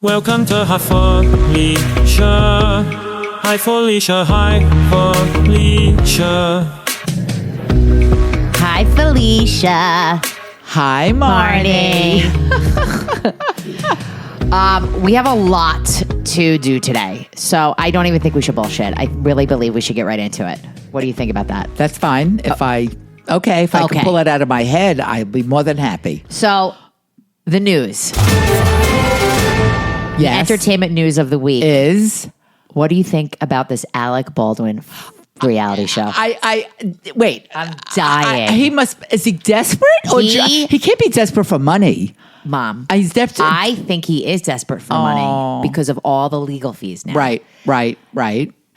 Welcome to Hi Felicia. Hi Felicia. Hi Felicia. Hi, Felicia. Hi, Marni. We have a lot to do today, so I don't even think we should bullshit. I really believe we should get right into it. What do you think about that? That's fine. If I can pull it out of my head, I'll be more than happy. So, the news. Yes. Entertainment news of the week. Is What do you think about this Alec Baldwin reality show? wait. I'm dying. Is he desperate? He can't be desperate for money. Mom. He's desperate. I think he is desperate for money because of all the legal fees now. Right.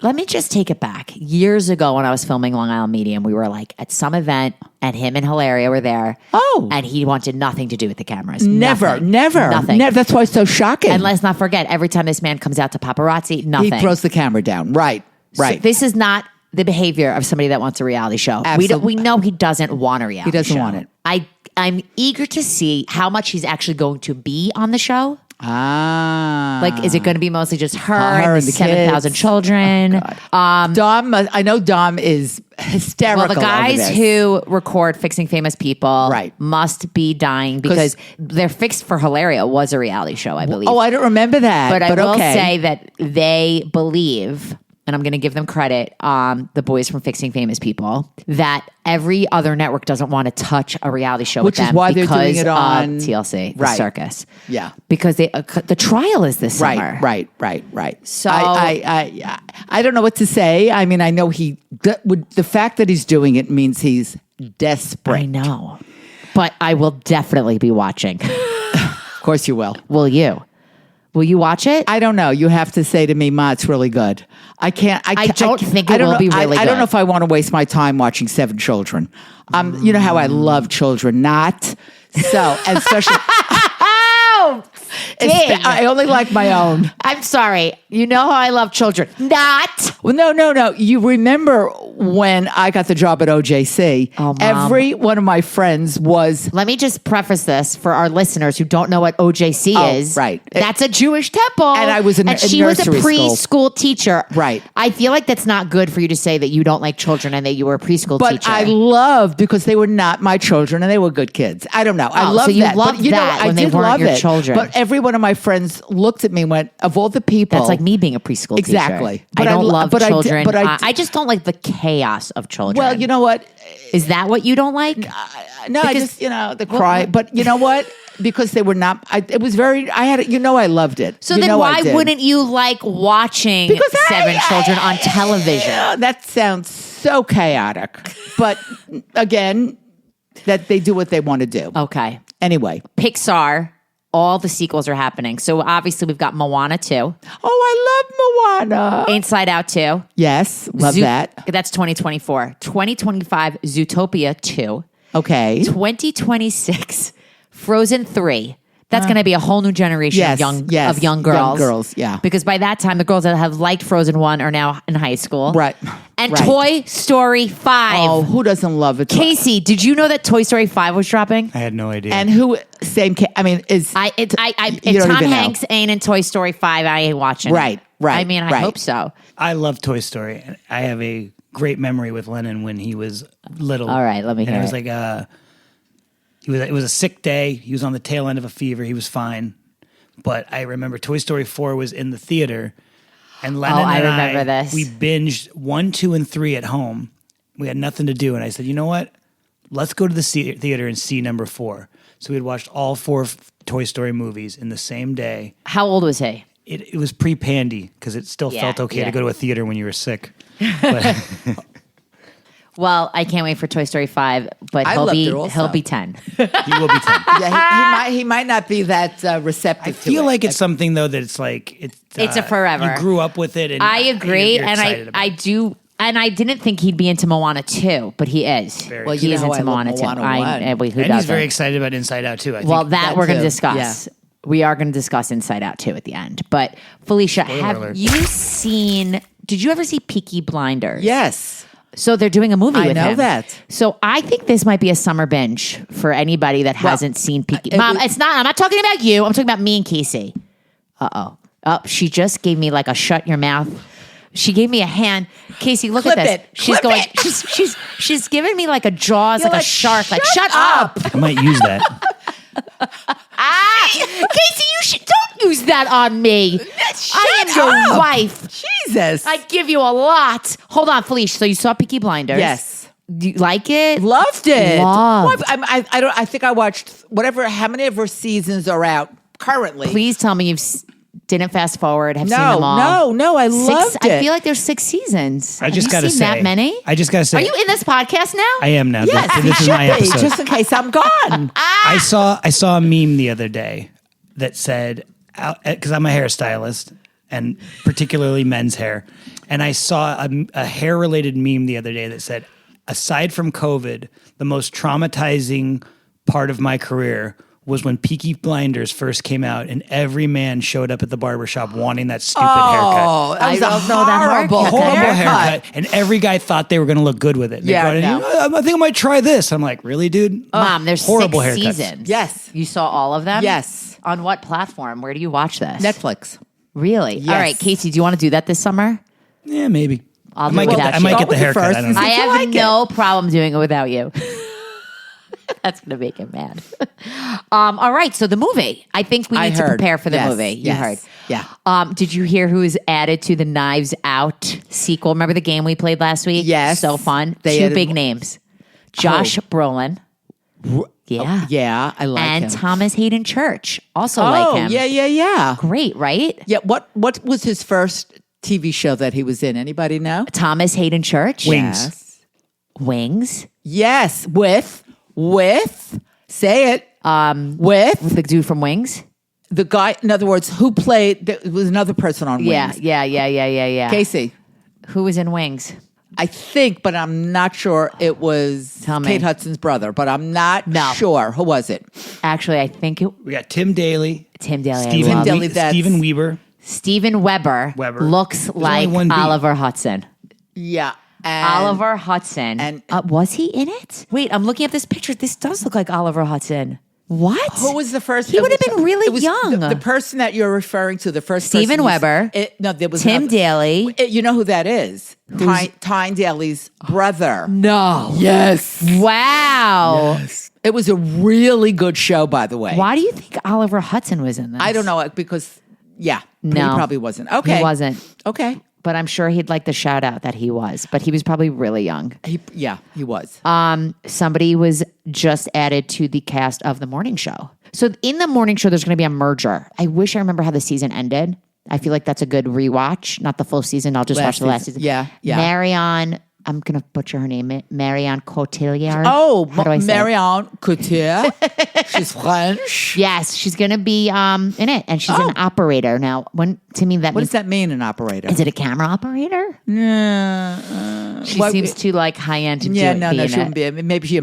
Let me just take it back. Years ago when I was filming Long Island Medium, we were like at some event and him and Hilaria were there. Oh. And he wanted nothing to do with the cameras. Never. Nothing. That's why it's so shocking. And let's not forget, every time this man comes out to paparazzi, nothing. He throws the camera down. Right. So this is not the behavior of somebody that wants a reality show. Absolutely. We know he doesn't want a reality show. He doesn't want it. I'm eager to see how much he's actually going to be on the show. Like, is it going to be mostly just her and the 7,000 children? Dom, I know Dom is hysterical. Well, the guys who record Fixing Famous People must be dying because their Fixed for Hilaria was a reality show, I believe. Oh, I don't remember that. But I will say that they believe, and I'm going to give them credit, the boys from Fixing Famous People, that every other network doesn't want to touch a reality show with them. Which is why they're doing it on TLC, the circus. Yeah. Because the trial is this summer. Right. So I don't know what to say. I mean, I know the fact that he's doing it means he's desperate. I know. But I will definitely be watching. Of course you will. Will you? Will you watch it? I don't know. You have to say to me, Ma, it's really good. I don't think it will be really good. I don't know if I want to waste my time watching 7 children. You know how I love children, not so, and especially. I only like my own. I'm sorry. You know how I love children. Not. Well, no. You remember when I got the job at OJC? Oh, Mom. Every one of my friends was. Let me just preface this for our listeners who don't know what OJC is. Right. That's a Jewish temple. And I was she was a preschool preschool teacher. Right. I feel like that's not good for you to say that you don't like children and that you were a preschool teacher. But I loved because they were not my children and they were good kids. I don't know. I love so you that. loved that when they weren't your children. But every one of my friends looked at me and went, of all the people. That's like me being a preschool teacher. Exactly. I don't love children. I just don't like the chaos of children. Well, you know what? Is that what you don't like? No, I just, the cry. But you know what? Because they were not, it was very, I loved it. So then why wouldn't you like watching 7 children on television? That sounds so chaotic. But again, that they do what they want to do. Okay. Anyway. Pixar, all the sequels are happening. So obviously we've got Moana 2. Oh, I love Moana. Inside Out 2. Yes, love that. That's 2024. 2025, Zootopia 2. Okay. 2026, Frozen 3. That's going to be a whole new generation of young girls. Young girls, yeah. Because by that time, the girls that have liked Frozen 1 are now in high school. Right. And Toy Story 5. Oh, who doesn't love it? Casey, did you know that Toy Story 5 was dropping? I had no idea. And who, is if Tom Hanks ain't in Toy Story 5, I ain't watching. Right. I mean, I hope so. I love Toy Story. I have a great memory with Lennon when he was little. All right, let me hear it. Was like, it was a sick day. He was on the tail end of a fever. He was fine. But I remember Toy Story 4 was in the theater. And Lennon and remember this. We binged 1, 2, and 3 at home. We had nothing to do. And I said, you know what? Let's go to the theater and see number 4. So we had watched all 4 Toy Story movies in the same day. How old was he? It was pre-Pandy because it still felt okay to go to a theater when you were sick. But Well, I can't wait for Toy Story 5, but he'll be 10. He will be 10. Yeah, he might not be that receptive to it. I feel like it's something, though, that it's like... It's a forever. You grew up with it. And I agree, you're and I do... And I didn't think he'd be into Moana 2, but he is. Well, he is into Moana 2. And he's very excited about Inside Out 2. That we're going to discuss. Yeah. We are going to discuss Inside Out 2 at the end. But Felicia, did you ever see Peaky Blinders? Yes. So they're doing a movie with him. I know that. So I think this might be a summer binge for anybody that hasn't seen Peaky. Mom, I'm not talking about you. I'm talking about me and Casey. Uh-oh. Oh, she just gave me like a shut your mouth. She gave me a hand. Casey, look Clip at this. it. She's Clip going. it. She's giving me like a jaws, You're like a shark. Like shut up. I might use that. Casey, don't use that on me. I am your wife. Jesus. I give you a lot. Hold on, Felicia. So you saw Peaky Blinders? Yes. Do you like it? Loved it. Loved. Well, I don't. I think I watched whatever. How many of her seasons are out currently? Please tell me didn't fast forward. Have seen them all. No. I loved it. I feel like there's 6 seasons. I just got to say that many. I just got to say. Are you in this podcast now? I am now. Yes, this he is should my be, episode. just in case I'm gone. I saw a meme the other day that said, because I'm a hairstylist and particularly men's hair, and I saw a hair related meme the other day that said, aside from COVID, the most traumatizing part of my career was when Peaky Blinders first came out and every man showed up at the barbershop wanting that stupid haircut. Oh, that was I a don't know that horrible, Horrible haircut. And every guy thought they were going to look good with it. They Yeah, brought it in, no. I think I might try this. I'm like, really, dude? Mom, there's Horrible 6 haircuts. seasons. Yes. You saw all of them? Yes. On what platform? Where do you watch this? Netflix. Really? Yes. All right, Casey, do you want to do that this summer? Yeah, maybe. I'll I might do it get without the, I you. might Go get the with it haircut. first I don't and know. see I if you have like no problem doing it without you. That's going to make him mad. All right, so the movie. I think we I need to heard. prepare for the Yes, movie. You yes. heard. Yeah. Did you hear who was added to the Knives Out sequel? Remember the game we played last week? Yes. So fun. They 2 added- big names. Josh Brolin. Yeah. Yeah, I like And him. Thomas Hayden Church. Also like him. Yeah. Great, right? Yeah, what was his first TV show that he was in? Anybody know? Thomas Hayden Church. Wings. Wings. Yes, with say it. With The dude from Wings. the guy, in other words, who played there was another person on Wings. Yeah. Casey. Who was in Wings? I think, but I'm not sure it was Tell me. Kate Hudson's brother, but I'm not No. sure. Who was it? Actually, I think it We got Tim Daly. Tim Daly. I Stephen, love- Daly, that's- Stephen Weber. Stephen Weber, Weber. looks only like one B. Oliver Hudson. Yeah. And Oliver Hudson. and- Was he in it? Wait, I'm looking at this picture. This does look like Oliver Hudson. What? Who was the first? He it would have was- been really it was young. The person that you're referring to, the first Stephen person Weber. No, there was Tim another- Daly. You know who that is? Tyne Daly's brother. No. Yes. Wow. It was a really good show, by the way. Why do you think Oliver Hudson was in this? I don't know because he No. probably wasn't. Okay, He wasn't. Okay, But I'm sure he'd like the shout out that he was. But he was probably really young. he was. Somebody was just added to the cast of the morning show. So in the morning show, there's going to be a merger. I wish I remember how the season ended. I feel like that's a good rewatch. Not the full season. I'll just watch the last season. Yeah. Marion, I'm going to butcher her name. Marion Cotillard. Oh, How do I say it? Marion Cotillard. She's French. Yes, she's going to be in it. And she's an operator. Now, to me, that What means, does that mean, an operator? is it a camera operator? She seems too like high end to Yeah, do, no, be in she wouldn't it. be. Maybe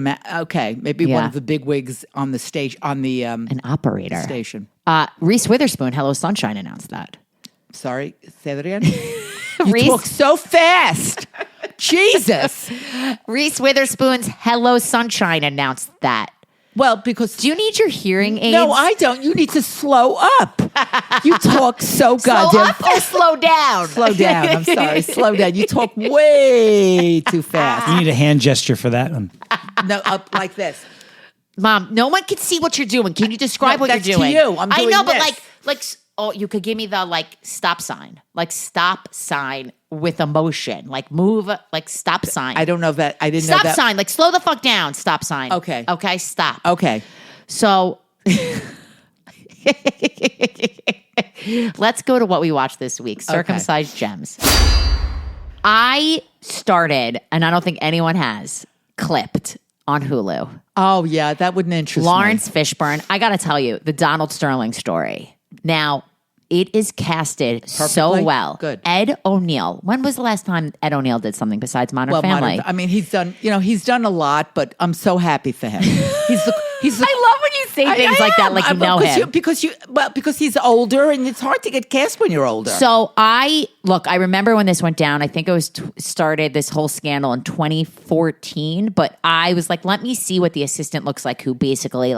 maybe one Yeah. of the big wigs on the stage on the An operator. station. Reese Witherspoon, Hello Sunshine, announced that. Sorry, say that again. You Reese- talk so fast. Jesus. Reese Witherspoon's Hello Sunshine announced that. Well, because Do you need your hearing aids? no, I don't. You need to slow up. You talk so slow goddamn up or slow down. Slow down. I'm sorry. Slow down. You talk way too fast. You need a hand gesture for that one. No, up like this. Mom, no one can see what you're doing. Can you describe No, what you're that's to doing? you. I'm I doing know, but this. you could give me the stop sign, with emotion, move, stop sign. I don't know that. I didn't know Stop that. sign, slow the fuck down. Stop sign. Okay. Okay. Stop. Okay. So let's go to what we watched this week. Circumcised Gems. I started, and I don't think anyone has, Clipped on Hulu. Oh yeah, that wouldn't interest Lawrence me. Fishburne. I got to tell you, the Donald Sterling story. Now, it is casted so Perfectly? well. Good. Ed O'Neill. When was the last time Ed O'Neill did something besides Modern Family? I mean, he's done a lot, but I'm so happy for him. He's the. I love when you say things like that, like you know him. Because he's older, and it's hard to get cast when you're older. So I remember when this went down. I think it was started this whole scandal in 2014. But I was like, let me see what the assistant looks like, who basically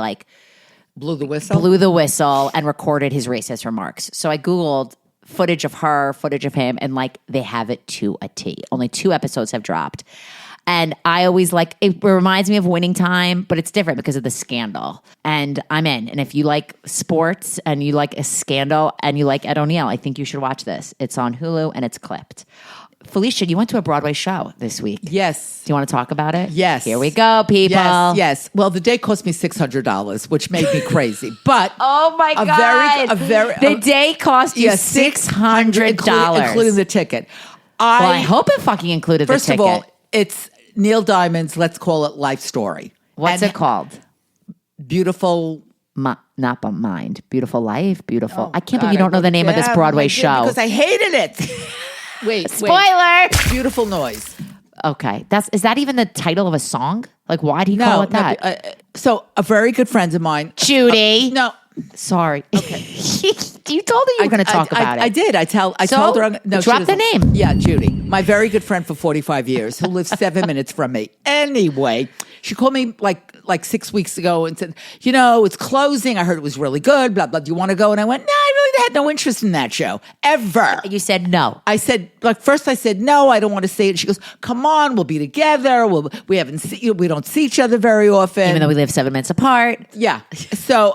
Blew the whistle. blew the whistle and recorded his racist remarks. So I Googled footage of her, footage of him, and like they have it to a T. Only 2 episodes have dropped. And I always like, it reminds me of Winning Time, but it's different because of the scandal. And I'm in. And if you like sports and you like a scandal and you like Ed O'Neill, I think you should watch this. It's on Hulu and it's clipped. Felicia, you went to a Broadway show this week. Yes. Do you want to talk about it? Yes. Here we go, people. Yes. Well, the day cost me $600, which made me crazy. But Oh my God. The day cost you $600. including the ticket. Well, I hope it fucking included the First ticket. of all, it's Neil Diamond's Let's Call It Life Story. What's And it called? Beautiful. Not by mind. Beautiful Life. Beautiful. Oh, I can't God, believe you don't know the name of this yeah, Broadway I did show. because I hated it. Wait. Spoiler. Beautiful Noise. Okay. Is that even the title of a song? Like, why do you call it that? So a very good friend of mine, Judy. no, Sorry. Okay. You told her you were going to talk about it. I did. I told her. No, drop she the doesn't. name. Yeah, Judy, my very good friend for 45 years, who lives 7 minutes from me. Anyway, she called me like 6 weeks ago and said, it's closing. I heard it was really good. Blah blah. Do you want to go? And I went, no, I really had no interest in that show ever. You said no. I said, first I said, no, I don't want to see it. She goes, come on, we'll be together. We don't see each other very often. Even though we live 7 minutes apart. Yeah. So,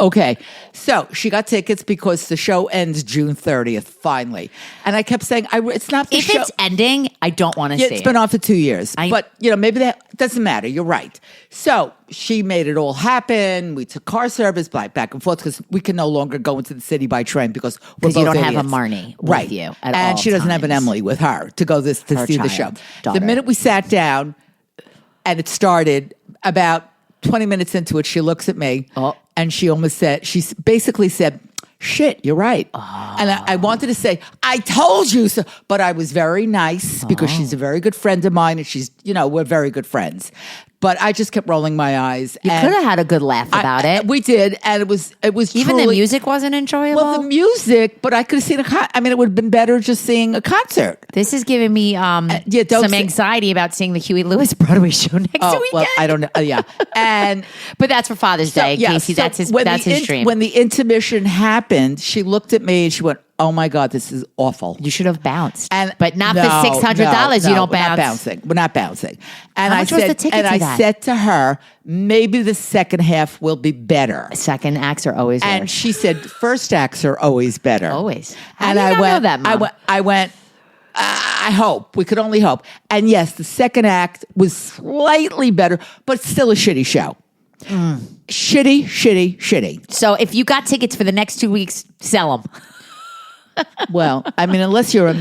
okay. So she got tickets because the show ends June 30th, finally. And I kept saying, it's not the If show. it's ending, I don't want to see It's been on for 2 years. I- But, maybe that doesn't matter. You're right. So she made it all happen. We took car service back and forth because we can no longer go into the city by train because we're both you don't have a idiots. Marni with right. you at and all she doesn't have an times. Emily with her to go to see the show. daughter. The minute we sat down and it started, about 20 minutes into it, she looks at me and she basically said, shit, you're right. And I wanted to say, I told you so, but I was very nice because she's a very good friend of mine and she's, we're very good friends. But I just kept rolling my eyes. You could have had a good laugh about it. We did, and it was Even truly, the music wasn't enjoyable. Well, the music, but I could have seen it would have been better just seeing a concert. This is giving me don't some say- anxiety about seeing the Huey Lewis Broadway show next weekend. Well, I don't know. Yeah, and But that's for Father's Day, Casey. so That's his dream. When the intermission happened, she looked at me and she went, "Oh my God, this is awful." You should have bounced, But not for $600. You don't we're not bounce. bouncing. We're not bouncing. And How much was the ticket to I that? said to her, maybe the second half will be better. Second acts are always And worse. she said, first acts are always better. Always. How And do you I not went, know that, Mom? I went, I hope. We could only hope. And yes, the second act was slightly better, but still a shitty show. Shitty. So if you got tickets for the next 2 weeks, sell them. Well, unless you're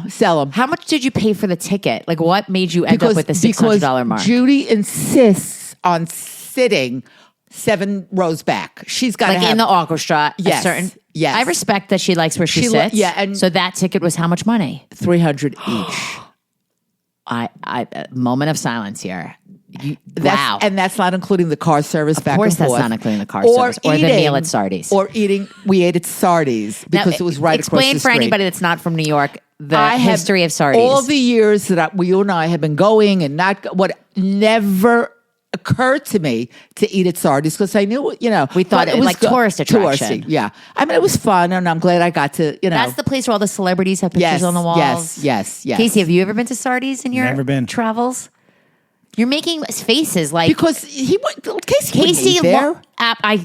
sell them. How much did you pay for the ticket? Like, what made you end up with the $600 mark? Judy insists on sitting 7 rows back. She's got to Like have in the orchestra, Yes, a certain. yes. I respect that she likes where she She sits. yeah, and- so that ticket was how much money? $300 each. Moment of silence here. Wow. And that's not including the car service back and forth. Of course that's not including the car service or the meal at Sardi's. Or eating, we ate at Sardi's because Now, it was right across the street. Explain for anybody that's not from New York the history of Sardi's. All the years that you and I have been going and never occurred to me to eat at Sardi's because I knew, We thought it was like tourist attraction. Touristy, yeah. It was fun and I'm glad I got to, That's the place where all the celebrities have pictures on the walls. Yes. Casey, have you ever been to Sardi's in your Never been. travels? You're making faces like because Casey there.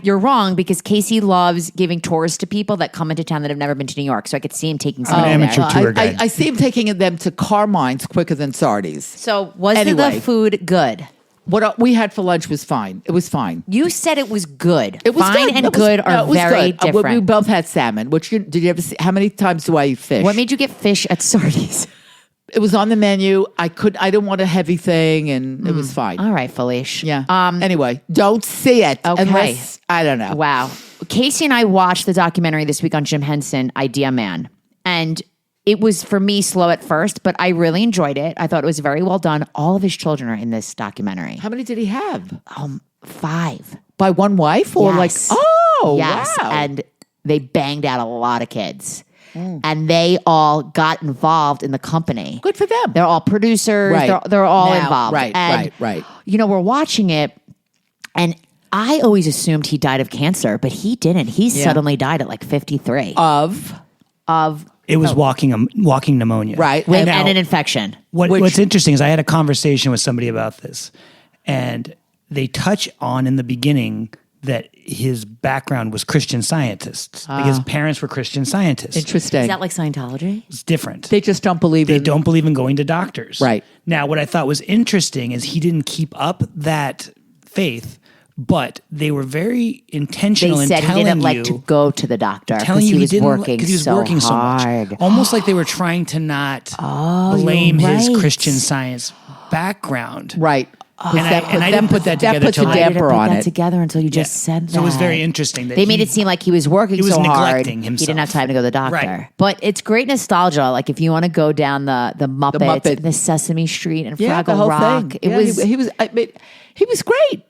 You're wrong because Casey loves giving tours to people that come into town that have never been to New York. So I could see him taking some an amateur tour guide. I see him taking them to Carmine's quicker than Sardi's. So was Anyway. the food good? What we had for lunch was fine. It was fine. You said it was good. It was fine good. and It was- good no, are it was very good. different. We both had salmon. Did you ever see? How many times do I eat fish? What made you get fish at Sardi's? It was on the menu. I didn't want a heavy thing, and it was fine. All right, Felicia. Yeah. Anyway, don't see it. Okay. Unless, I don't know. Wow. Casey and I watched the documentary this week on Jim Henson, Idea Man. And it was, for me, slow at first, but I really enjoyed it. I thought it was very well done. All of his children are in this documentary. How many did he have? 5. By one wife, or Yes. Yes. wow. And they banged out a lot of kids. And they all got involved in the company. Good for them. They're all producers. Right. They're all Now, involved. right, And, right. We're watching it, and I always assumed he died of cancer, but he didn't. He suddenly died at like 53 Of It was walking pneumonia. right. and now- an infection. What's interesting is I had a conversation with somebody about this, and they touch on in the beginning that his background was Christian scientists. Like his parents were Christian scientists. Interesting. Is that like Scientology? It's different. They just don't believe They in. don't believe in going to doctors. Right. Now, what I thought was interesting is he didn't keep up that faith, but they were very intentional They in said he telling didn't you, like to go to the doctor telling because you he was didn't working because he was so working so hard. much. Almost like they were trying to not blame you're his right. Christian Science background. Right. And I didn't put that together puts till a later. I didn't damper put on that it. together until you just said that. So it was very interesting that They made it seem like he was working he was so hard. neglecting He didn't himself. have time to go to the doctor. Right. But it's great nostalgia. Like if you want to go down the Muppets, the, Muppet. Sesame Street and Yeah, the Fraggle whole Rock. thing. It Yeah, was he was great.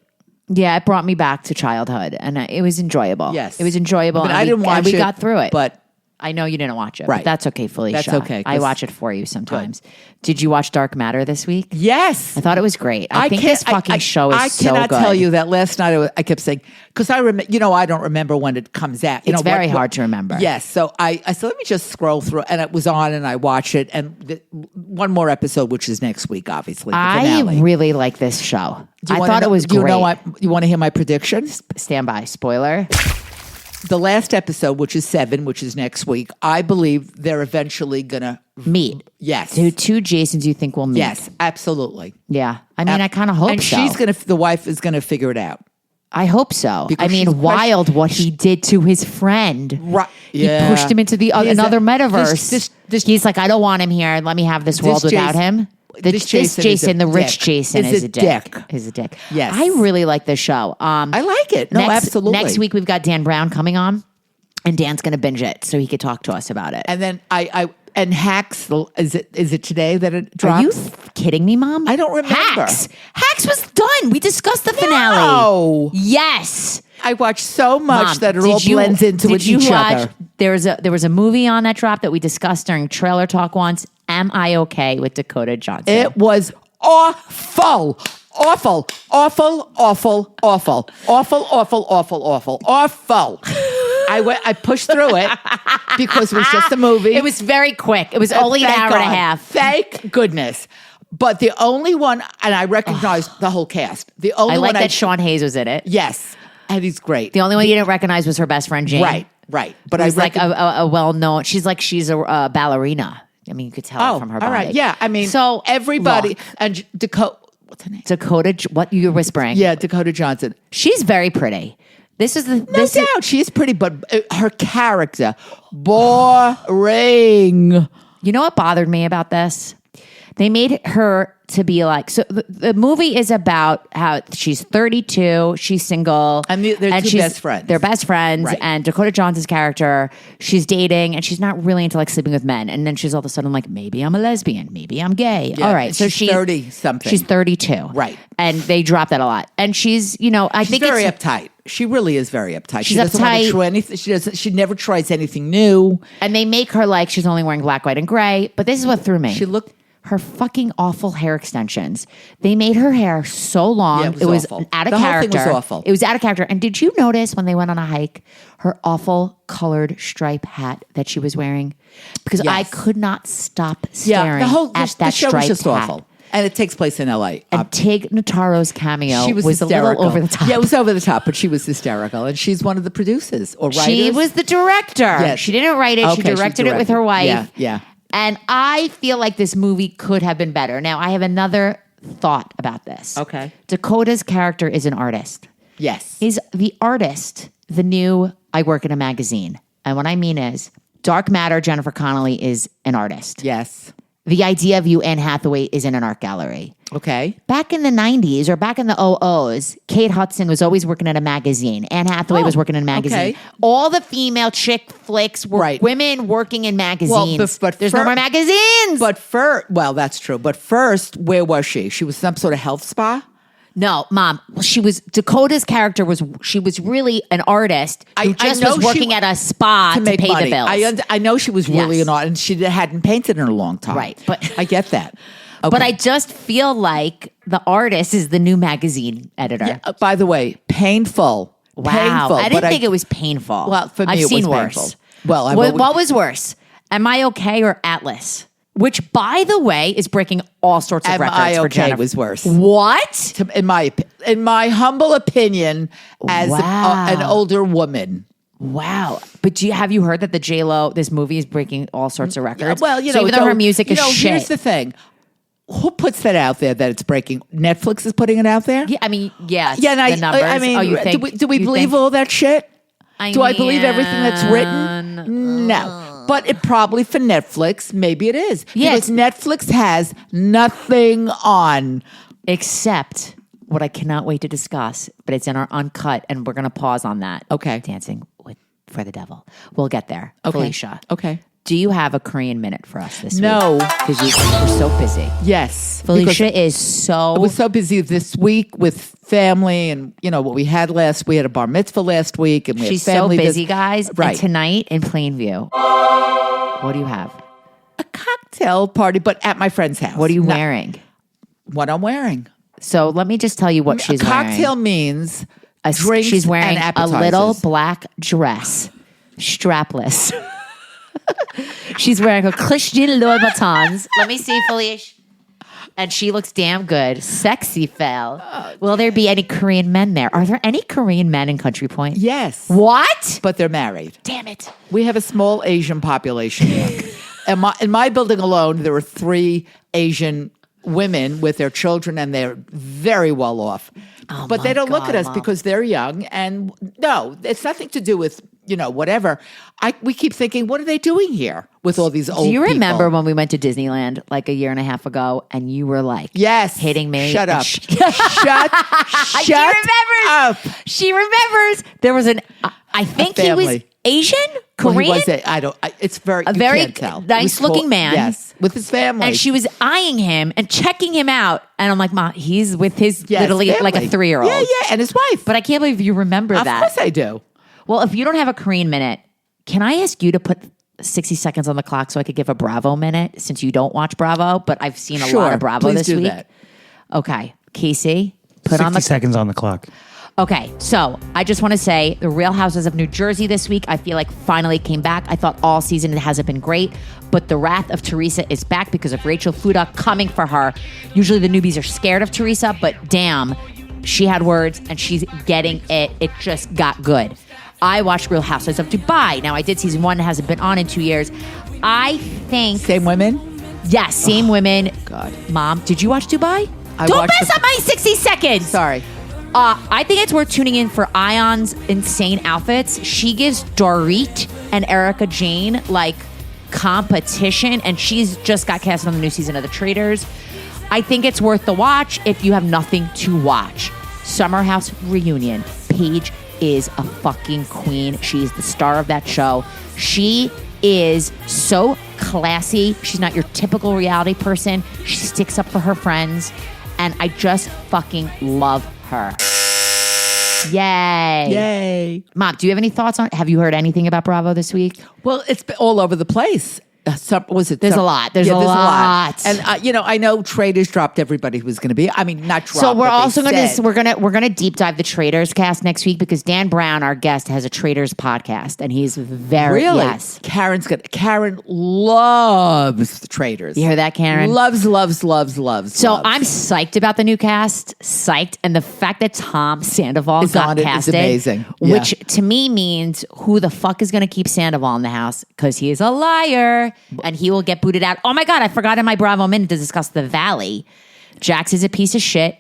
yeah, it brought me back to childhood, and it was enjoyable. Yes. it was enjoyable. But and I didn't watch and we it, got through it. but I know you didn't watch it. Right. But that's okay, Felicia. That's okay, I 'cause- watch it for you sometimes. Did you watch Dark Matter this week? Yes. I thought it was great. I think can't- this fucking show is I so cannot good. tell you that last night I kept saying because I remember. I don't remember when it comes out. It's very hard to remember. Yes, so I said let me just scroll through, and it was on, and I watched it, and one more episode, which is next week, obviously. The I finale. really like this show. Do you I wanna thought know- it was do great. you want to hear my predictions? Stand by. Spoiler. The last episode, which is 7, which is next week, I believe they're eventually gonna Meet. Yes. Two Jasons you think will meet. Yes, absolutely. Yeah. I mean, I kind of hope and so. the wife is gonna figure it out. I hope so. Because I mean, she's wild what he did to his friend. Right. He Yeah. pushed him into the He is another a- metaverse. this- He's like, I don't want him here. Let me have this world without Jason- him. this Jason is a the rich dick. Jason, Is is a a dick. dick. Is a dick. Yes. I really like this show. I like it. No, next, absolutely. Next week we've got Dan Brown coming on, and Dan's going to binge it so he could talk to us about it. And then and Hacks, is it today that it drops? Are you kidding me, Mom? I don't remember. Hacks was done. We discussed the finale. No. Yes. I watched so much Mom, that it all blends into did you each watch, other. There was a movie on that drop that we discussed during Trailer Talk once. Am I Okay with Dakota Johnson? It was awful. Awful. Awful. Awful. Awful. Awful. Awful. Awful. Awful. Awful. I pushed through it because it was just a movie. It was very quick. It was only an Thank hour and a God. half. Thank goodness. But the only one, and I recognized the whole cast. The only I like one that Sean Hayes was in it. Yes, and he's great. The only one you didn't recognize was her best friend Jane. Right. But Who's I like a well-known. She's a ballerina. I mean, you could tell from her body. all right. Yeah, I mean, so everybody look, and Dakota. What's her name? What you're whispering? Yeah, Dakota Johnson. She's very pretty. This is the No this is, doubt, she is pretty, but her character boring. You know what bothered me about this? They made her to be like, so the movie is about how she's 32, she's single. And they're two best friends. They're best friends. Right. And Dakota Johnson's character, she's dating and she's not really into like sleeping with men. And then she's all of a sudden like, maybe I'm a lesbian, maybe I'm gay. Yeah, All right. So she's 30-something. She's 32. Right. And they drop that a lot. And she's, I She's think very it's uptight. She really is very uptight. She's she doesn't want uptight. to try anything. She never tries anything new. And they make her like she's only wearing black, white, and gray. But this is what threw me. She looked. Her fucking awful hair extensions. They made her hair so long. Yeah, it was awful. out of The whole character. thing was awful. It was out of character. And did you notice when they went on a hike, her awful colored stripe hat that she was wearing? Because I Yes. could not stop staring at the that show was striped just hat. awful. And it takes place in L.A. And Tig Notaro's cameo She was a hysterical. little over the top. Yeah, it was over the top, but she was hysterical, and she's one of the producers or writers. She was the director. Yes. She didn't write it. She Okay, she directed it with her wife. Yeah. And I feel like this movie could have been better. Now, I have another thought about this. Okay. Dakota's character is an artist. Yes. Is the artist the new I work in a magazine? And what I mean is, Dark Matter, Jennifer Connelly is an artist. Yes. The idea of you, Anne Hathaway, is in an art gallery. Okay. Back in the 90s or back in the 00s, Kate Hudson was always working at a magazine. Anne Hathaway was working in a magazine. okay. All the female chick flicks were Right. women working in magazines. but There's no more magazines. But well, that's true. But first, where was she? She was some sort of health spa. no, Mom, Dakota's character was really an artist who I just know was she- working at a spa to make pay money. the bills. I know she was really Yes. an artist, and she hadn't painted in a long time. Right, but- I get that. But I just feel like the artist is the new magazine editor. Yeah, by the way, painful. Wow. Painful, I didn't but think it was painful. Well, for me, I've it seen was worse. painful. Well, what was worse? Am I Okay or Atlas? Which, by the way, is breaking all sorts of Am records I for Okay Jennifer. was worse. What? In my humble opinion, as Wow. an older woman. Wow. But have you heard that the J-Lo, this movie is breaking all sorts of records? Well, so even though her music is shit. Here's the thing. Who puts that out there that it's breaking? Netflix is putting it out there? Yeah, I mean, yeah, Yeah, and the numbers. I mean, you think, do we you believe think- all that shit? Do I believe everything that's mean, written? No. But it probably for Netflix, maybe it is. Yeah, Because Netflix has nothing on. Except what I cannot wait to discuss, but it's in our uncut, and we're going to pause on that. Okay. Dancing for the Devil. We'll get there. Okay. Felicia. Okay. Do you have a Korean minute for us this No. week? Because you're so busy. Yes. Felicia is so... I was so busy this week with family and, what we had we had a bar mitzvah last week and we She's had so family. busy, guys. Right. And tonight in Plainview, what do you have? A cocktail party, but at my friend's house. What are you No, wearing? What I'm wearing. So let me just tell you what she's a cocktail wearing. means drinks She's wearing and a appetizers. little black dress, strapless. She's wearing her Christian Louboutins. Let me see, Felicia. And she looks damn good. Sexy fell. Will there be any Korean men there? Are there any Korean men in Country Point? Yes. What? But they're married. Damn it. We have a small Asian population here. In my building alone, there are 3 Asian women with their children, and they're very well off. But they don't look at us because they're young. And no, it's nothing to do with, whatever. We keep thinking, what are they doing here with all these old Do you remember people? when we went to Disneyland like a year and a half ago and you were like, Yes. hitting me? Shut and up. she Shut remembers. up. She remembers. There was I think he was family. Asian, Well, Korean. he was it's very, you very can't tell. nice He was looking man. Yes, with his family. and she was eyeing him and checking him out. And I'm like, Ma, he's with his Yes, literally like a family. 3-year-old. Yeah, and his wife. But I can't believe you remember Of that. course I do. Well, if you don't have a Korean minute, can I ask you to put 60 seconds on the clock so I could give a Bravo minute since you don't watch Bravo, but I've seen a lot of Bravo Please this do week. that. Okay. Casey, put on 60 the seconds on the clock. Okay, so I just want to say the Real Houses of New Jersey this week, I feel like finally came back. I thought all season it hasn't been great, but the wrath of Teresa is back because of Rachel Fuda coming for her. Usually the newbies are scared of Teresa, but damn, she had words and she's getting it. It just got good. I watched Real Houses of Dubai. Now I did season 1, it hasn't been on in 2 years. I think Same women? yes, same women. God. Mom, did you watch Dubai? I Don't watched mess up my 60 seconds. Sorry. I think it's worth tuning in for Ion's insane outfits. She gives Dorit and Erica Jane like competition, and she's just got cast on the new season of The Traitors. I think it's worth the watch if you have nothing to watch. Summer House Reunion. Paige is a fucking queen. She's the star of that show. She is so classy. She's not your typical reality person. She sticks up for her friends, and I just fucking love her. Yay. Yay. Mom, do you have any thoughts on Have you heard anything about Bravo this week? Well, it's been all over the place. There's a lot. There's a lot. And I know Traitors dropped everybody who was going to be. I mean, not dropped. So we're but they also said. we're gonna deep dive the Traitors cast next week because Dan Brown, our guest, has a Traitors podcast and he's very Really? yes. Karen loves the Traitors. You hear that, Karen? Loves. So loves. I'm psyched about the new cast. Psyched, and the fact that Tom Sandoval Is got on it is casted, amazing. Yeah. which to me means who the fuck is going to keep Sandoval in the house because he is a liar and he will get booted out. Oh my god, I forgot in my Bravo minute to discuss the Valley. Jax is a piece of shit.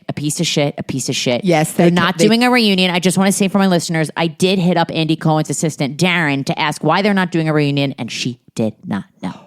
Yes, they're not doing a reunion. I just want to say for my listeners, I did hit up Andy Cohen's assistant Darren to ask why they're not doing a reunion, and she did not know.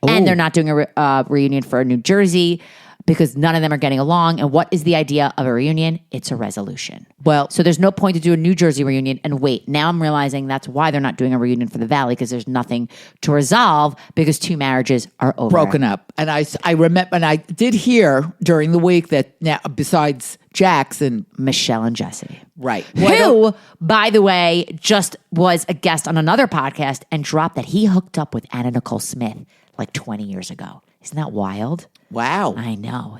And they're not doing a reunion for New Jersey because none of them are getting along. And what is the idea of a reunion? It's a resolution. Well, So there's no point to do a New Jersey reunion. And wait, now I'm realizing that's why they're not doing a reunion for the Valley because there's nothing to resolve because 2 marriages are over. broken up. And I remember, and I did hear during the week that now, besides Jax and Michelle and Jesse. right, Who, by the way, just was a guest on another podcast and dropped that he hooked up with Anna Nicole Smith like 20 years ago. Isn't that wild? Wow. I know.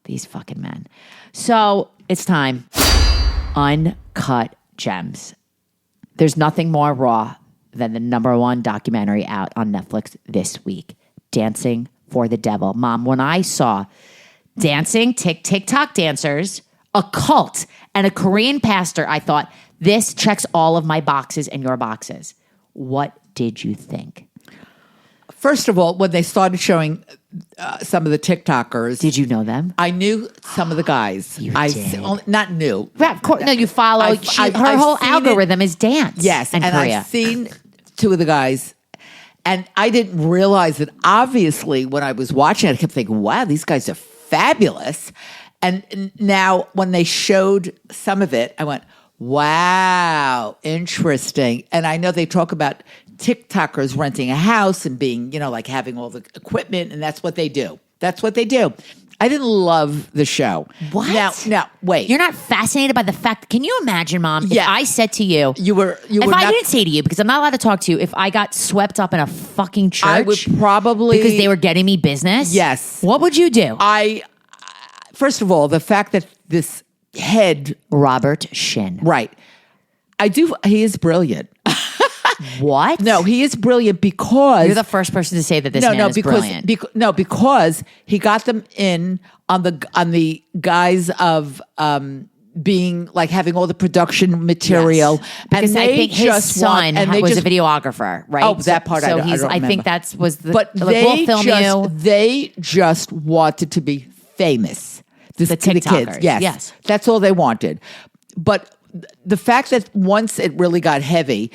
These fucking men. So it's time. Uncut Gems. There's nothing more raw than the number one documentary out on Netflix this week, Dancing for the Devil. Mom, when I saw dancing, TikTok dancers, a cult, and a Korean pastor, I thought, this checks all of my boxes and your boxes. What did you think? First of all, when they started showing some of the TikTokers, Did you know them? I knew some of the guys. You I did. not knew. Yeah, of course. No, you follow. I've Her whole seen algorithm is dance. Yes, in and Korea. I've seen two of the guys, and I didn't realize that. Obviously, when I was watching it, I kept thinking, "Wow, these guys are fabulous." And now, when they showed some of it, I went, "Wow, interesting." And I know they talk about TikTokers renting a house and being, like having all the equipment, and that's what they do. That's what they do. I didn't love the show. What? Now, wait. You're not fascinated by the fact. Can you imagine, Mom, if Yeah. I said to you, You were if I not- didn't say to you, because I'm not allowed to talk to you, if I got swept up in a fucking church, I would probably because they were getting me business. Yes. What would you do? First of all, the fact that this head, Robert Shin. right? He is brilliant. What? No, he is brilliant because You're the first person to say that this man is brilliant. Because he got them in on the guise of being like having all the production material, Yes. Because and I they think his just son was a just videographer, right? Oh, that part So I he's. don't I think remember. was the. But like, we'll film you. they just wanted to be famous. The to TikTokers, kids. yes. That's all they wanted. But the fact that once it really got heavy,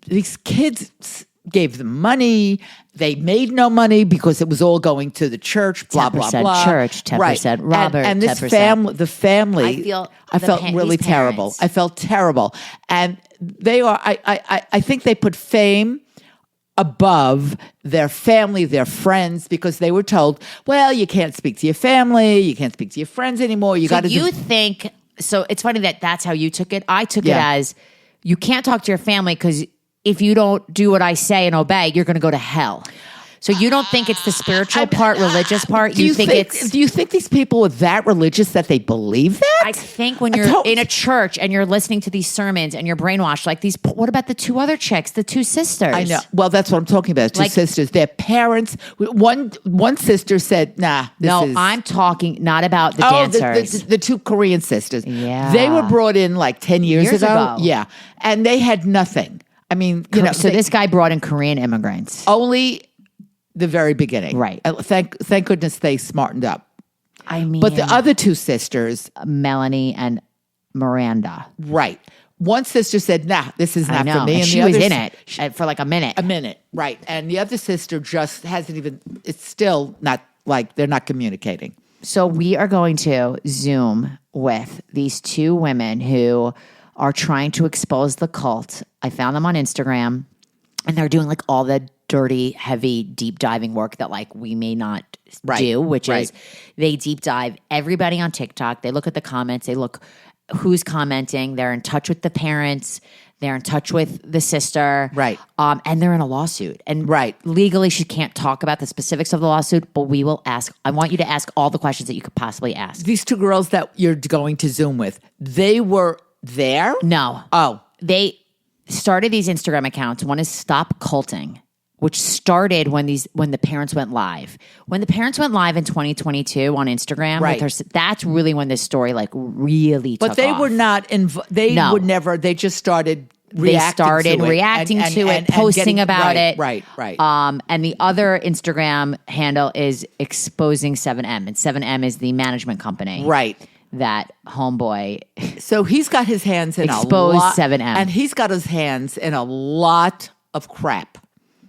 these kids gave them money. They made no money because it was all going to the church. Blah blah 10% blah. church, 10% Robert, and this 10%. family. I felt really these terrible. parents. I felt terrible, and they are. I think they put fame above their family, their friends, because they were told, well, you can't speak to your family, you can't speak to your friends anymore. You So got to. you think? So it's funny that that's how you took it. I took it Yeah. as you can't talk to your family because if you don't do what I say and obey, you're going to go to hell. So you don't think it's the spiritual part, religious part? Do you think it's? Do you think these people are that religious that they believe that? I think when you're in a church and you're listening to these sermons and you're brainwashed, like these. What about the two other chicks, the two sisters? I know. Well, that's what I'm talking about. Two Like- sisters. Their parents. One sister said, "Nah, this No, is." I'm talking not about the Oh, dancers. the two Korean sisters. Yeah. They were brought in like 10 years Ago. Yeah. And they had nothing. I mean, so this guy brought in Korean immigrants. only the very beginning. Right. Thank goodness they smartened up. I mean, But the other two sisters, Melanie and Miranda. right. One sister said, nah, this is I not know. for me. And And she the was other in s- it for like a minute. A minute. Right. And the other sister just hasn't even, it's still not like they're not communicating. So we are going to Zoom with these two women who are trying to expose the cult. I found them on Instagram, and they're doing like all the dirty, heavy, deep diving work that like we may not do, which is they deep dive everybody on TikTok. They look at the comments. They look who's commenting. They're in touch with the parents. They're in touch with the sister. Right. And they're in a lawsuit. And legally, she can't talk about the specifics of the lawsuit, but we will ask. I want you to ask all the questions that you could possibly ask. These two girls that you're going to Zoom with, they were there? No. Oh. They started these Instagram accounts. One is Stop Culting, which started when the parents went live. When the parents went live in 2022 on Instagram, Right. with her, that's really when this story like really took But they off. were not, No. would never, they just started They started reacting to it, and posting getting- about it. Right. And the other Instagram handle is Exposing 7M. And 7M is the management company. Right. That homeboy. So he's got his hands in Exposed a lot. 7M. And he's got his hands in a lot of crap.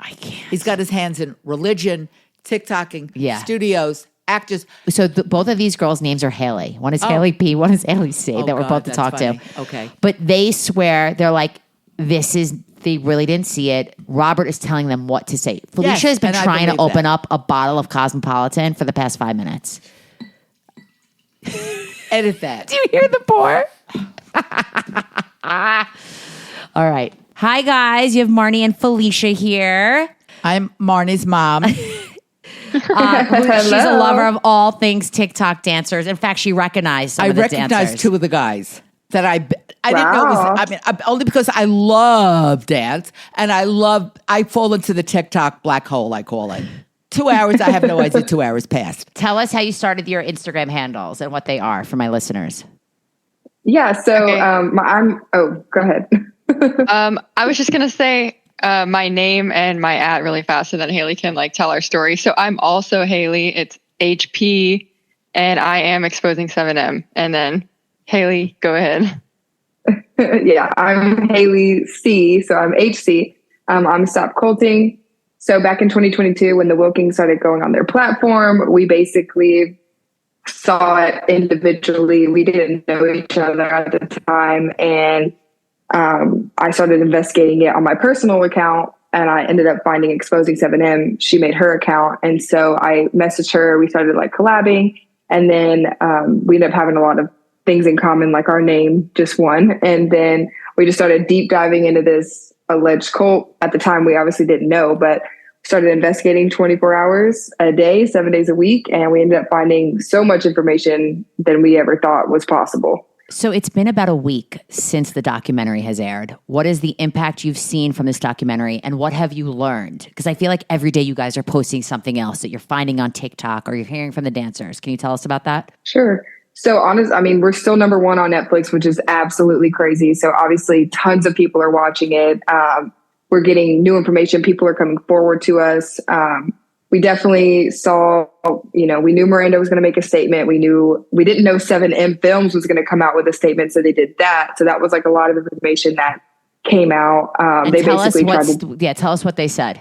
I can't. He's got his hands in religion, TikToking, Yeah. studios, actors. So both of these girls' names are Haley. One is Haley P. One is Haley C. that we're God, about to that's talk funny. to. Okay. But they swear they're like, they really didn't see it. Robert is telling them what to say. Felicia has been and I trying to believe open that. up a bottle of Cosmopolitan for the past 5 minutes. Edit that. Do you hear the pour? All right. Hi, guys. You have Marni and Felicia here. I'm Marnie's mom. She's a lover of all things TikTok dancers. In fact, she recognized some of the dancers. I recognized two of the guys that I didn't know was, only because I love dance and I fall into the TikTok black hole, I call it. 2 hours, I have no idea 2 hours passed. Tell us how you started your Instagram handles and what they are for my listeners. Yeah, so go ahead. I was just going to say my name and my @ really fast so that Hailey can tell our story. So I'm also Hailey. It's HP and I am exposing 7M. And then Hailey, go ahead. Yeah, I'm Hailey C. So I'm HC. I'm Stop Culting. So back in 2022, when the Wilkings started going on their platform, we basically saw it individually. We didn't know each other at the time. And I started investigating it on my personal account and I ended up finding Exposing 7M. She made her account. And so I messaged her. We started collabing. And then we ended up having a lot of things in common, like our name, just one. And then we just started deep diving into this alleged cult. At the time, we obviously didn't know, but started investigating 24 hours a day, 7 days a week. And we ended up finding so much information than we ever thought was possible. So it's been about a week since the documentary has aired. What is the impact you've seen from this documentary and what have you learned? Because I feel like every day you guys are posting something else that you're finding on TikTok or you're hearing from the dancers. Can you tell us about that? Sure. So we're still number one on Netflix, which is absolutely crazy. So obviously tons of people are watching it. We're getting new information. People are coming forward to us. We definitely saw, we knew Miranda was going to make a statement. We didn't know 7M Films was going to come out with a statement. So they did that. So that was a lot of information that came out. They basically tell us what they said.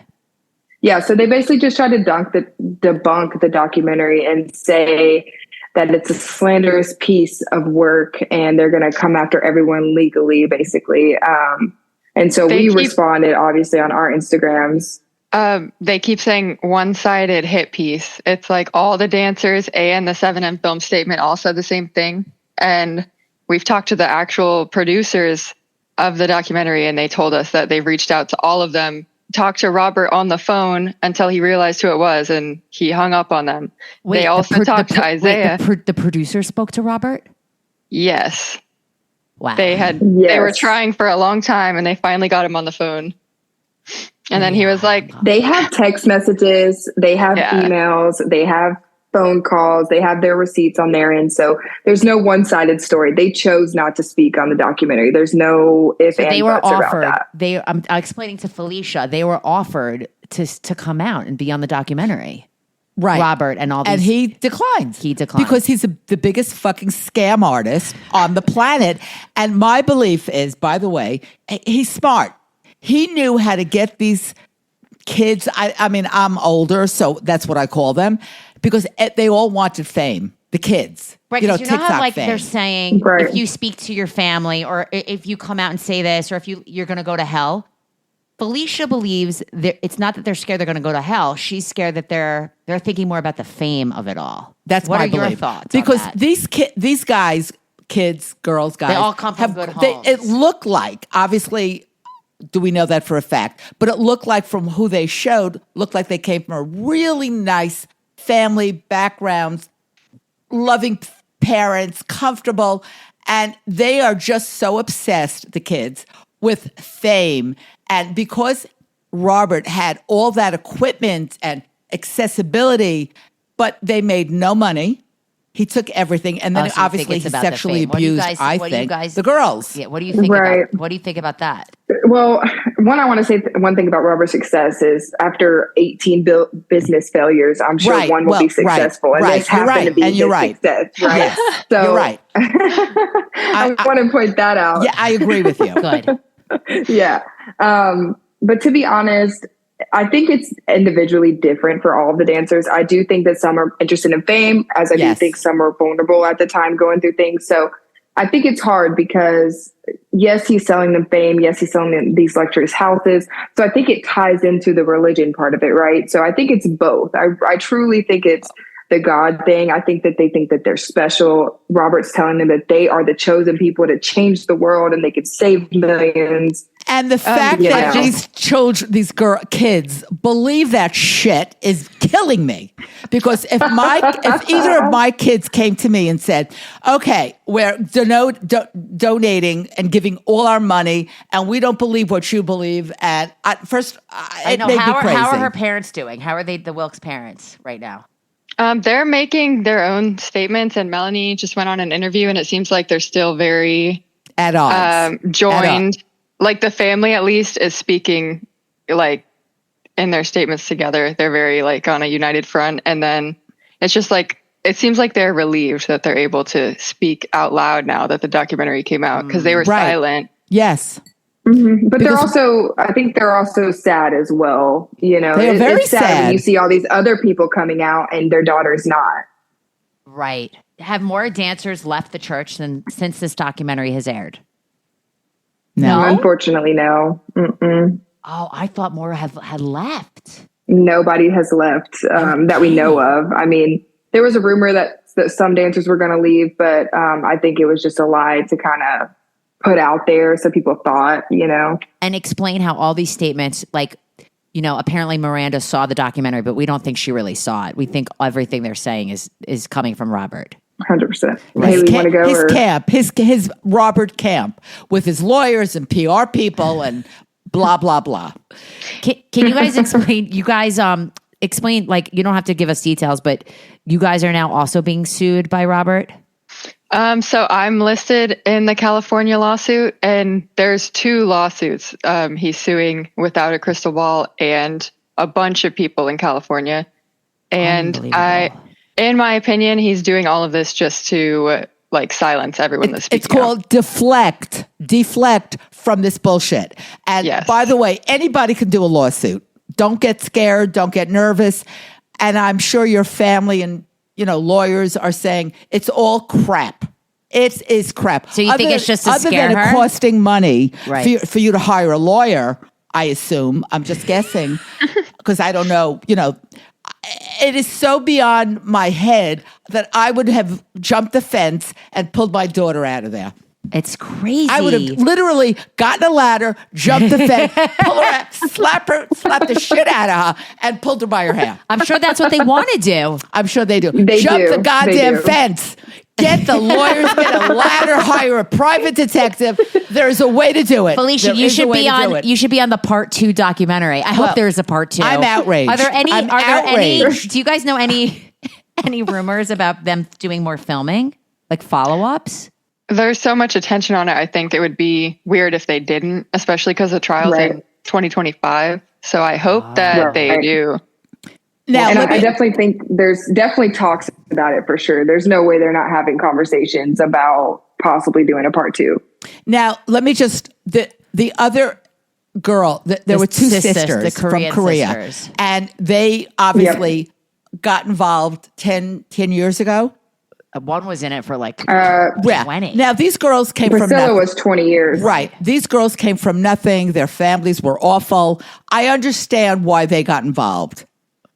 Yeah. So they basically just tried to debunk the documentary and say that it's a slanderous piece of work and they're going to come after everyone legally, basically. And so we responded, obviously, on our Instagrams. They keep saying one-sided hit piece. It's all the dancers and the 7M Film statement all said the same thing. And we've talked to the actual producers of the documentary and they told us that they've reached out to all of them, talked to Robert on the phone until he realized who it was and he hung up on them. They also talked to Isaiah. The producer spoke to Robert? Yes. Wow. They were trying for a long time and they finally got him on the phone. And then he was like, they have text messages, they have emails, they have phone calls, they have their receipts on their end. So there's no one-sided story. They chose not to speak on the documentary. There's no ifs and buts about that. I'm explaining to Felicia, they were offered to come out and be on the documentary. Right. Robert and all these. And he declines. Because he's the biggest fucking scam artist on the planet. And my belief is, by the way, he's smart. He knew how to get these kids. I'm older, so that's what I call them, because they all wanted fame. The kids, right? You know how fame. They're saying right. If you speak to your family, or if you come out and say this, or if you're going to go to hell. Felicia believes that it's not that they're scared they're going to go to hell. She's scared that they're thinking more about the fame of it all. That's what my are belief. your thoughts? Because on that? these guys, kids, girls, guys, they all come from good homes. It looked like, obviously. Do we know that for a fact? But it looked like from who they showed, looked like they came from a really nice family background, loving parents, comfortable. And they are just so obsessed, the kids, with fame. And because Robert had all that equipment and accessibility, but they made no money. He took everything, and then obviously he sexually abused. The girls. Yeah. What do you think? Right. What do you think about that? Well, I want to say one thing about Robert's success is after 18 business failures, I'm sure one will be successful, and this happened to be his success. Right. Yes. So you're right. I want to point that out. Yeah, I agree with you. Good. Yeah. But to be honest, I think it's individually different for all of the dancers. I do think that some are interested in fame, as I do think some are vulnerable at the time going through things. So I think it's hard because, yes, he's selling them fame. Yes, he's selling them these luxurious houses. So I think it ties into the religion part of it, right? So I think it's both. I truly think it's the God thing. I think that they think that they're special. Robert's telling them that they are the chosen people to change the world and they could save millions. And the fact that these children, kids believe that shit is killing me. Because if either of my kids came to me and said, "Okay, we're donating and giving all our money, and we don't believe what you believe," and it made me crazy. How are her parents doing? How are the Wilkes parents right now? They're making their own statements, and Melanie just went on an interview, and it seems like they're still very at odds, joined. Like the family, at least, is speaking like in their statements together. They're very like on a united front, and then it's just like it seems like they're relieved that they're able to speak out loud now that the documentary came out because they were silent. Yes. Mm-hmm. But I think they're also sad as well. You know, they're very it's sad when you see all these other people coming out and their daughter's not. Right. Have more dancers left the church since this documentary has aired? No, unfortunately, no. Mm-mm. Oh, I thought more had left. Nobody has left that we know of. I mean, there was a rumor that some dancers were going to leave, but I think it was just a lie to kind of put out there so people thought, you know. And explain how all these statements, like, you know, apparently Miranda saw the documentary, but we don't think she really saw it. We think everything they're saying is coming from Robert. 100%. Hailee, want to go? His camp, his Robert camp with his lawyers and PR people and blah blah blah. Can you guys explain? You guys explain, like, you don't have to give us details, but you guys are now also being sued by Robert. So I'm listed in the California lawsuit, and there's 2 lawsuits. He's suing Without a Crystal Ball and a bunch of people in California, and in my opinion, he's doing all of this just to like silence everyone that's speaking. It's called deflect from this bullshit. And by the way, anybody can do a lawsuit. Don't get scared. Don't get nervous. And I'm sure your family and, you know, lawyers are saying it's all crap. It is crap. So you think it's just to scare her? Other than it costing money for you to hire a lawyer, I assume. I'm just guessing because I don't know, you know. It is so beyond my head that I would have jumped the fence and pulled my daughter out of there. It's crazy. I would have literally gotten a ladder, jumped the fence, pull her out, slap the shit out of her, and pulled her by her hair. I'm sure that's what they want to do. I'm sure they do. Jump the goddamn fence. Get the lawyers, get a ladder, hire a private detective. There's a way to do it. Felicia, you should be on the part 2 documentary. I hope there's a part 2. I'm outraged. Are there any do you guys know any rumors about them doing more filming? Like follow-ups? There's so much attention on it. I think it would be weird if they didn't, especially because the trial's in 2025. So I hope that they do. Now, and I definitely think there's definitely talks about it for sure. There's no way they're not having conversations about possibly doing a part 2. Now, let me just, the other girl, there were 2 sisters from Korea. Sisters. And they obviously got involved 10 years ago. One was in it for like 20. Now, these girls came from nothing. Priscilla was 20 years. Right. These girls came from nothing. Their families were awful. I understand why they got involved.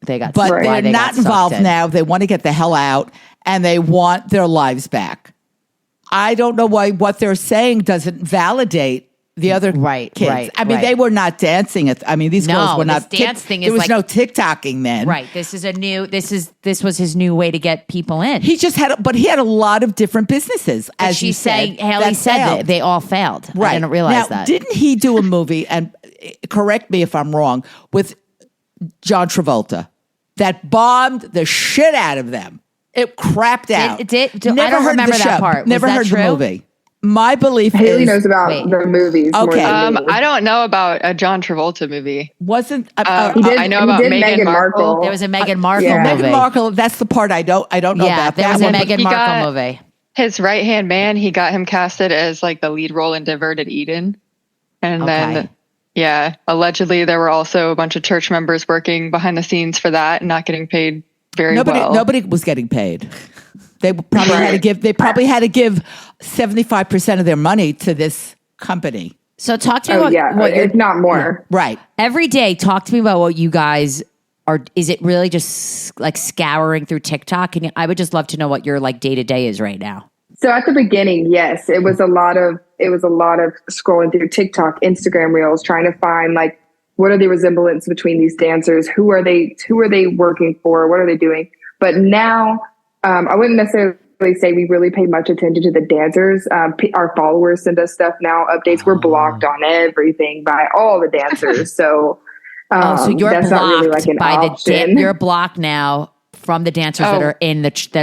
But they're not involved now. They want to get the hell out, and they want their lives back. I don't know why what they're saying doesn't validate the other kids. I mean, they were not dancing. These girls were not. Dance thing is there was no TikToking then. Right. This was his new way to get people in. He had a lot of different businesses. But as she's saying, Hailee said that they all failed. Right. I didn't realize that. Didn't he do a movie? And correct me if I'm wrong. With John Travolta, that bombed the shit out of them. It crapped out. I don't remember that part. Never heard the movie. My belief is Hailee knows about the movies. Okay, I don't know about a John Travolta movie. I know about Meghan Markle. There was a Meghan Markle movie. Meghan Markle. That's the part I don't know about. There was a Meghan Markle movie. His right hand man. He got him casted as like the lead role in Diverted Eden, and then. Yeah, allegedly there were also a bunch of church members working behind the scenes for that and not getting paid well. Nobody was getting paid. They probably had to give. They probably had to give 75% of their money to this company. So talk to me about what if not more. Right. Every day, talk to me about what you guys are. Is it really just like scouring through TikTok? And I would just love to know what your like day to day is right now. So at the beginning, yes, it was a lot of scrolling through TikTok, Instagram Reels, trying to find like what are the resemblance between these dancers? Who are they working for? What are they doing? But now, I wouldn't necessarily say we really pay much attention to the dancers. Our followers send us stuff now, updates. We're blocked on everything by all the dancers. So, so you're that's blocked not really like an by option. you're blocked now from the dancers that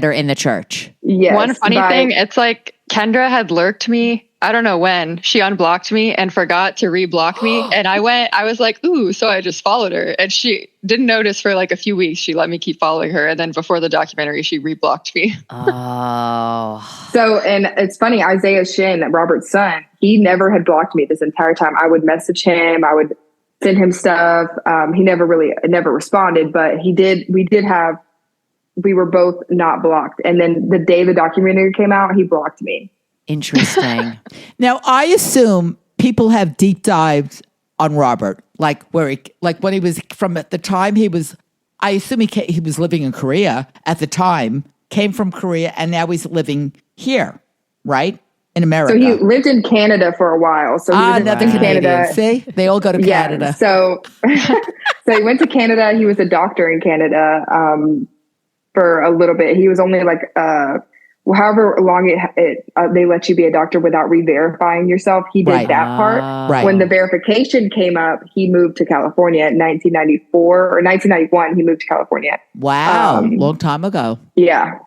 are in the church. Yes. One funny thing, it's like Kendra had lurked me. I don't know when she unblocked me and forgot to reblock me. And I was like, ooh, so I just followed her, and she didn't notice for like a few weeks. She let me keep following her. And then before the documentary, she reblocked me. Oh. So, and it's funny, Isaiah Shin, Robert's son, he never had blocked me this entire time. I would message him. I would send him stuff. He never responded, but we were both not blocked. And then the day the documentary came out, he blocked me. Interesting. Now, I assume people have deep dives on Robert, like when he was from at the time he was, I assume he was living in Korea at the time, came from Korea, and now he's living here, right? In America. So he lived in Canada for a while. So he was another in Canadian. Canada. See, they all go to Canada. Yeah, so he went to Canada. He was a doctor in Canada for a little bit. He was only like however long they let you be a doctor without re-verifying yourself. He did that part. Right. When the verification came up, he moved to California in 1994 or 1991. He moved to California. Wow, long time ago. Yeah.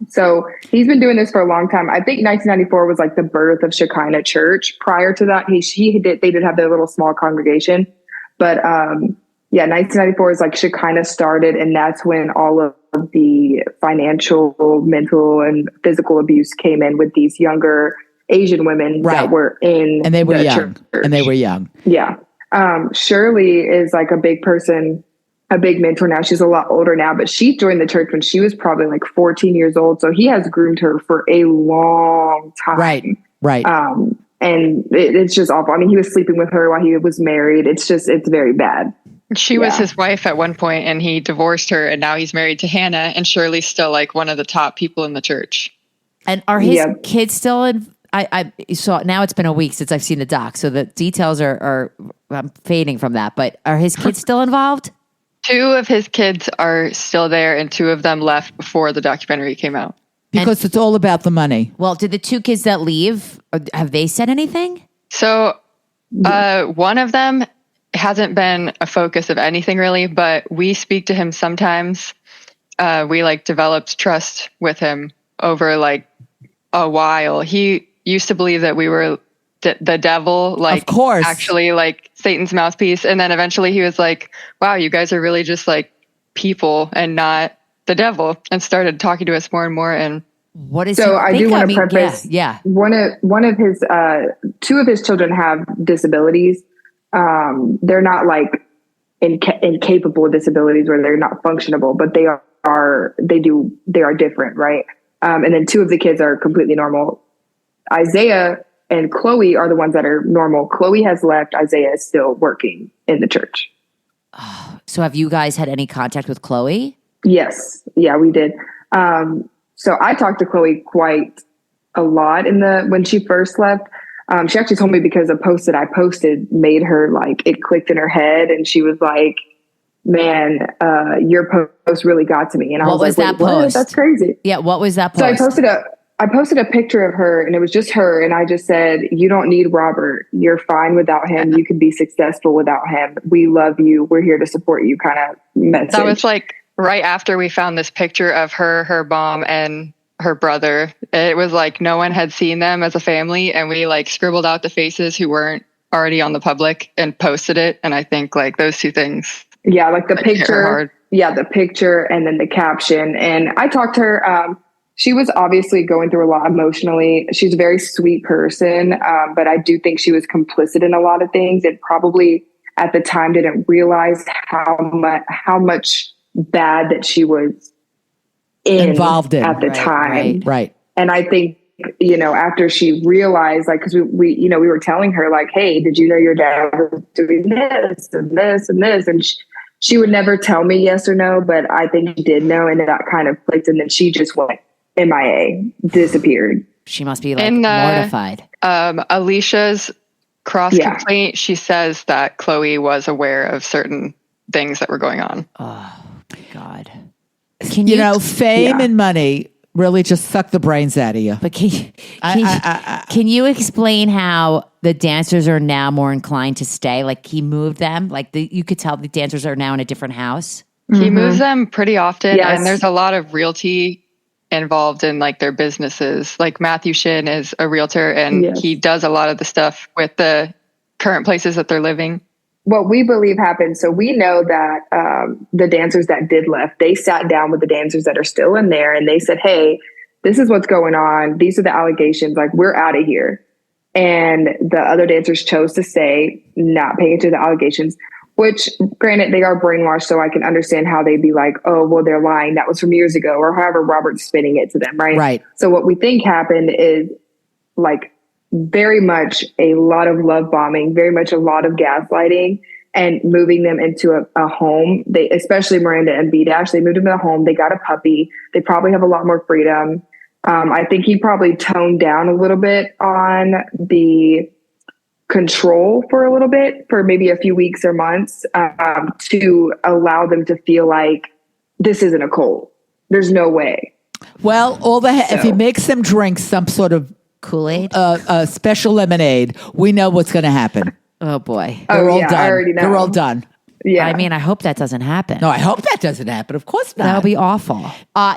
So he's been doing this for a long time. I think 1994 was like the birth of Shekinah Church. Prior to that, they did have their little small congregation, but 1994 is like Shekinah started, and that's when all of the financial, mental, and physical abuse came in with these younger Asian women that were in, and they were the young, church. and they were young. Yeah. Shirley is like a big person, a big mentor now. She's a lot older now, but she joined the church when she was probably like 14 years old. So he has groomed her for a long time. Right. And it's just awful. I mean, he was sleeping with her while he was married. It's very bad. She was his wife at one point, and he divorced her, and now he's married to Hannah, and Shirley's still like one of the top people in the church. And are his kids still in? I saw, now it's been a week since I've seen the doc, so the details are I'm fading from that. But are his kids still involved? 2 of his kids are still there, and 2 of them left before the documentary came out. Because it's all about the money. Well, did the 2 kids that leave, have they said anything? So one of them hasn't been a focus of anything really, but we speak to him sometimes. We like developed trust with him over like a while. He used to believe that we were the devil, like, of course, actually like Satan's mouthpiece. And then eventually he was like, wow, you guys are really just like people and not the devil, and started talking to us more and more. And what is so I do want to preface, one of his 2 of his children have disabilities. They're not like incapable disabilities where they're not functionable, but they are different. Right. And then 2 of the kids are completely normal. Isaiah and Chloe are the ones that are normal. Chloe has left. Isaiah is still working in the church. So have you guys had any contact with Chloe? Yes. Yeah, we did. So I talked to Chloe quite a lot when she first left. She actually told me because a post that I posted made her like, it clicked in her head, and she was like, man, your post really got to me. And I was like, that post? What? That's crazy. Yeah. What was that post? So I posted a picture of her, and it was just her. And I just said, you don't need Robert. You're fine without him. You can be successful without him. We love you. We're here to support you kind of message. That was like right after we found this picture of her mom, and her brother. It was like no one had seen them as a family, and we like scribbled out the faces who weren't already on the public and posted it. And I think like those 2 things. Yeah, like the picture. Yeah, the picture and then the caption. And I talked to her. She was obviously going through a lot emotionally. She's a very sweet person, but I do think she was complicit in a lot of things, and probably at the time didn't realize how much bad that she was involved in at the time. Right. And I think, after she realized, like, cause we were telling her like, hey, did you know your dad was doing this and this and this? And she would never tell me yes or no, but I think she did know. And that kind of clicked. And then she just went MIA, disappeared. She must be like In the- mortified. Alicia's cross complaint, she says that Chloe was aware of certain things that were going on. Oh my God. You know, fame and money really just suck the brains out of you. But can you explain how the dancers are now more inclined to stay? Like he moved them. Like you could tell the dancers are now in a different house. He moves them pretty often, and there's a lot of realty involved in like their businesses. Like Matthew Shin is a realtor, and he does a lot of the stuff with the current places that they're living. What we believe happened. So we know that the dancers that did left, they sat down with the dancers that are still in there and they said, hey, this is what's going on. These are the allegations. Like, we're out of here. And the other dancers chose to stay, not paying attention to the allegations, which granted, they are brainwashed. So I can understand how they'd be like, oh, well, they're lying. That was from years ago, or however Robert's spinning it to them. Right. Right. So what we think happened is like, very much a lot of love bombing, very much a lot of gaslighting, and moving them into a home. They, especially Miranda and B-Dash, they moved them to a home. They got a puppy. They probably have a lot more freedom. I think he probably toned down a little bit on the control for a little bit, for maybe a few weeks or months, to allow them to feel like this isn't a cult. There's no way. Well, if he makes them drink some sort of Kool-Aid, special lemonade, we know what's going to happen. Oh boy, They're all done. I already know. They're all done. Yeah. I mean, I hope that doesn't happen. No, I hope that doesn't happen. Of course not. That'll be awful.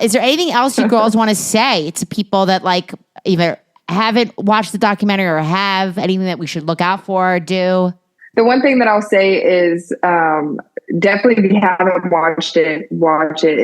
Is there anything else you girls want to say to people that like either haven't watched the documentary or have anything that we should look out for or do? The one thing that I'll say is definitely if you haven't watched it, watch it.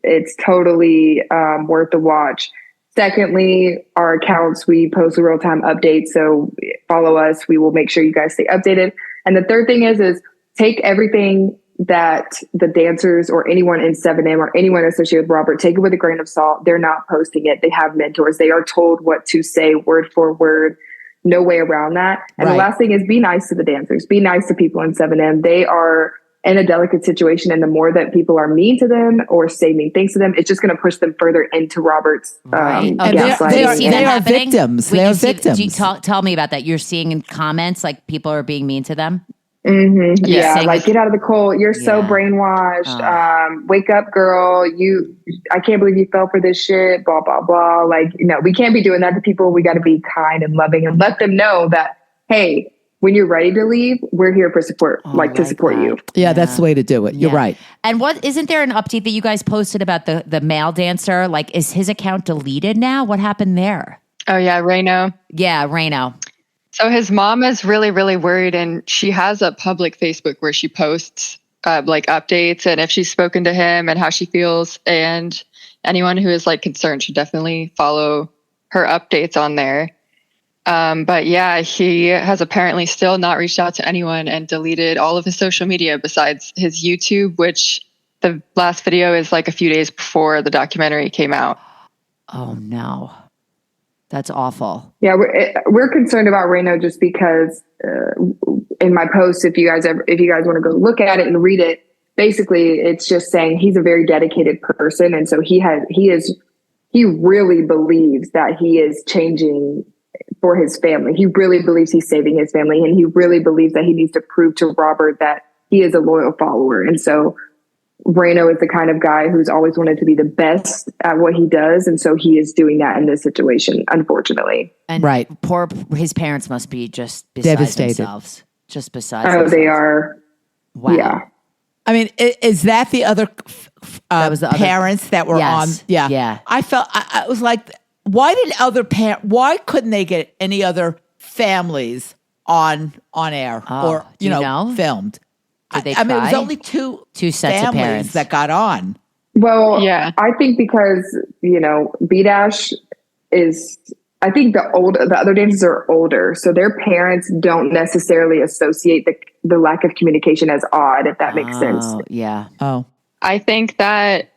It's totally worth the watch. Secondly, our accounts, we post real-time updates. So follow us. We will make sure you guys stay updated. And the third thing is take everything that the dancers or anyone in 7M or anyone associated with Robert, take it with a grain of salt. They're not posting it. They have mentors. They are told what to say word for word. No way around that. And the last thing is be nice to the dancers. Be nice to people in 7M. They are in a delicate situation, and the more that people are mean to them or say mean things to them, it's just going to push them further into Robert's gaslighting. They are victims. They are victims. Tell me about that. You're seeing in comments like people are being mean to them. Mm-hmm. Yeah, like get out of the cult. You're so brainwashed. Wake up, girl. I can't believe you fell for this shit. Blah blah blah. Like, we can't be doing that to people. We got to be kind and loving and let them know that, hey, when you're ready to leave, we're here for support, to support you. Yeah, that's the way to do it. You're right. And isn't there an update that you guys posted about the male dancer? Like, is his account deleted now? What happened there? Oh yeah, Reno. Yeah, Reno. So his mom is really, really worried, and she has a public Facebook where she posts like updates and if she's spoken to him and how she feels. And anyone who is like concerned should definitely follow her updates on there. But yeah, he has apparently still not reached out to anyone and deleted all of his social media besides his YouTube, which the last video is like a few days before the documentary came out. Oh no. That's awful. Yeah, we're concerned about Reno just because in my post, if you guys want to go look at it and read it, basically it's just saying he's a very dedicated person, and so he really believes that he is changing for his family. He really believes he's saving his family, and he really believes that he needs to prove to Robert that he is a loyal follower. And so Reno is the kind of guy who's always wanted to be the best at what he does. And so he is doing that in this situation, unfortunately. And his parents must be just beside devastated. Themselves. Just beside themselves. They are. Wow. Yeah. I mean, is that the other that was the parents that were on? Yeah. Yeah. I was like, why couldn't they get any other families on air or, filmed? Did they I mean, it was try? only two sets of parents that got on. Well, yeah. I think because, B-Dash I think the other dancers are older, so their parents don't necessarily associate the lack of communication as odd, if that makes sense. Yeah. Oh. I think that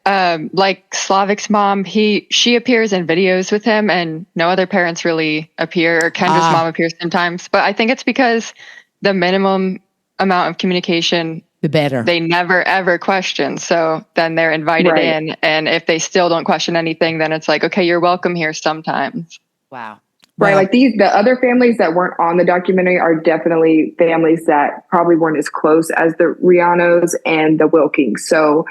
like Slavic's mom, she appears in videos with him and no other parents really appear, or Kendra's mom appears sometimes. But I think it's because the minimum amount of communication, the better. They never ever question. So then they're invited in, and if they still don't question anything, then it's like, okay, you're welcome here sometimes. Wow. Right. Wow. Like the other families that weren't on the documentary are definitely families that probably weren't as close as the Rianos and the Wilkings. So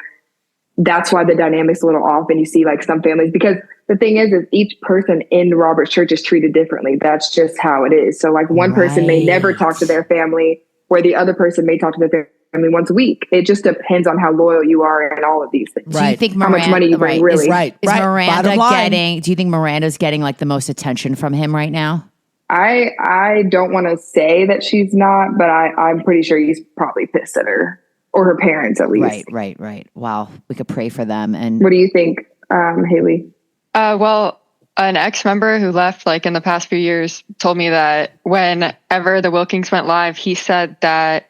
that's why the dynamic's a little off. And you see like some families, because the thing is each person in Robert's church is treated differently. That's just how it is. So like one person may never talk to their family, where the other person may talk to their family once a week. It just depends on how loyal you are and all of these things. Do you think how much money you bring, really? Is Miranda do you think Miranda's getting like the most attention from him right now? I don't want to say that she's not, but I'm pretty sure he's probably pissed at her or her parents at least. Right. Wow. We could pray for them. And what do you think, Hailey? Well, an ex-member who left like in the past few years told me that whenever the Wilkings went live, he said that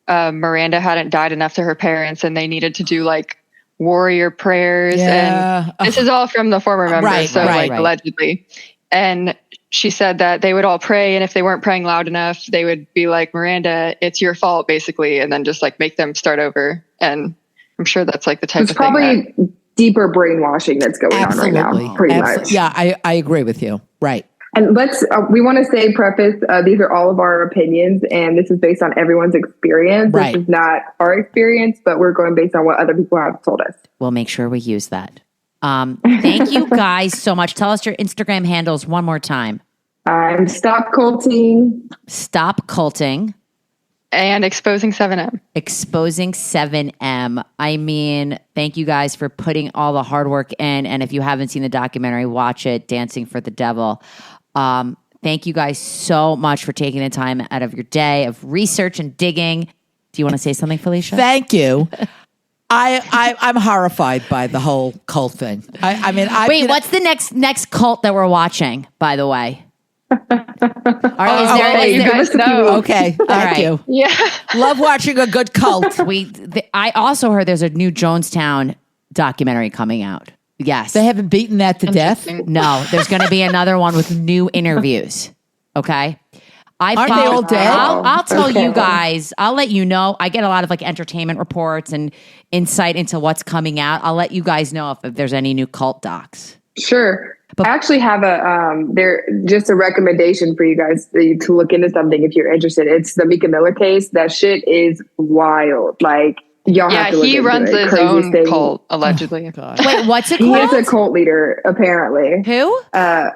Miranda hadn't died enough to her parents and they needed to do like warrior prayers. And this is all from the former members. Allegedly. And she said that they would all pray. And if they weren't praying loud enough, they would be like, Miranda, it's your fault, basically. And then just like make them start over. And I'm sure that's like the type of thing. Probably deeper brainwashing that's going on right now. Pretty much. Yeah, I agree with you. Right. And we want to say preface, these are all of our opinions and this is based on everyone's experience. Right. This is not our experience, but we're going based on what other people have told us. We'll make sure we use that. Thank you guys so much. Tell us your Instagram handles one more time. I'm Stop Culting. Stop Culting. And Exposing 7M. Exposing 7M. I mean, thank you guys for putting all the hard work in. And if you haven't seen the documentary, watch it, Dancing for the Devil. Thank you guys so much for taking the time out of your day of research and digging. Do you want to say something, Felicia? Thank you. I'm horrified by the whole cult thing. Wait, what's the next cult that we're watching, by the way? Okay, thank you. Yeah. Love watching a good cult. I also heard there's a new Jonestown documentary coming out. Yes. They haven't beaten that to death? No, there's going to be another one with new interviews. Okay. Aren't they all dead? I'll tell you guys. I'll let you know. I get a lot of like entertainment reports and insight into what's coming out. I'll let you guys know if there's any new cult docs. Sure. I actually have just a recommendation for you guys to look into something if you're interested. It's the Mika Miller case. That shit is wild. Like, y'all have to look into it. He runs his own cult, allegedly. Oh, wait, what's it called? He is a cult leader, apparently. Who?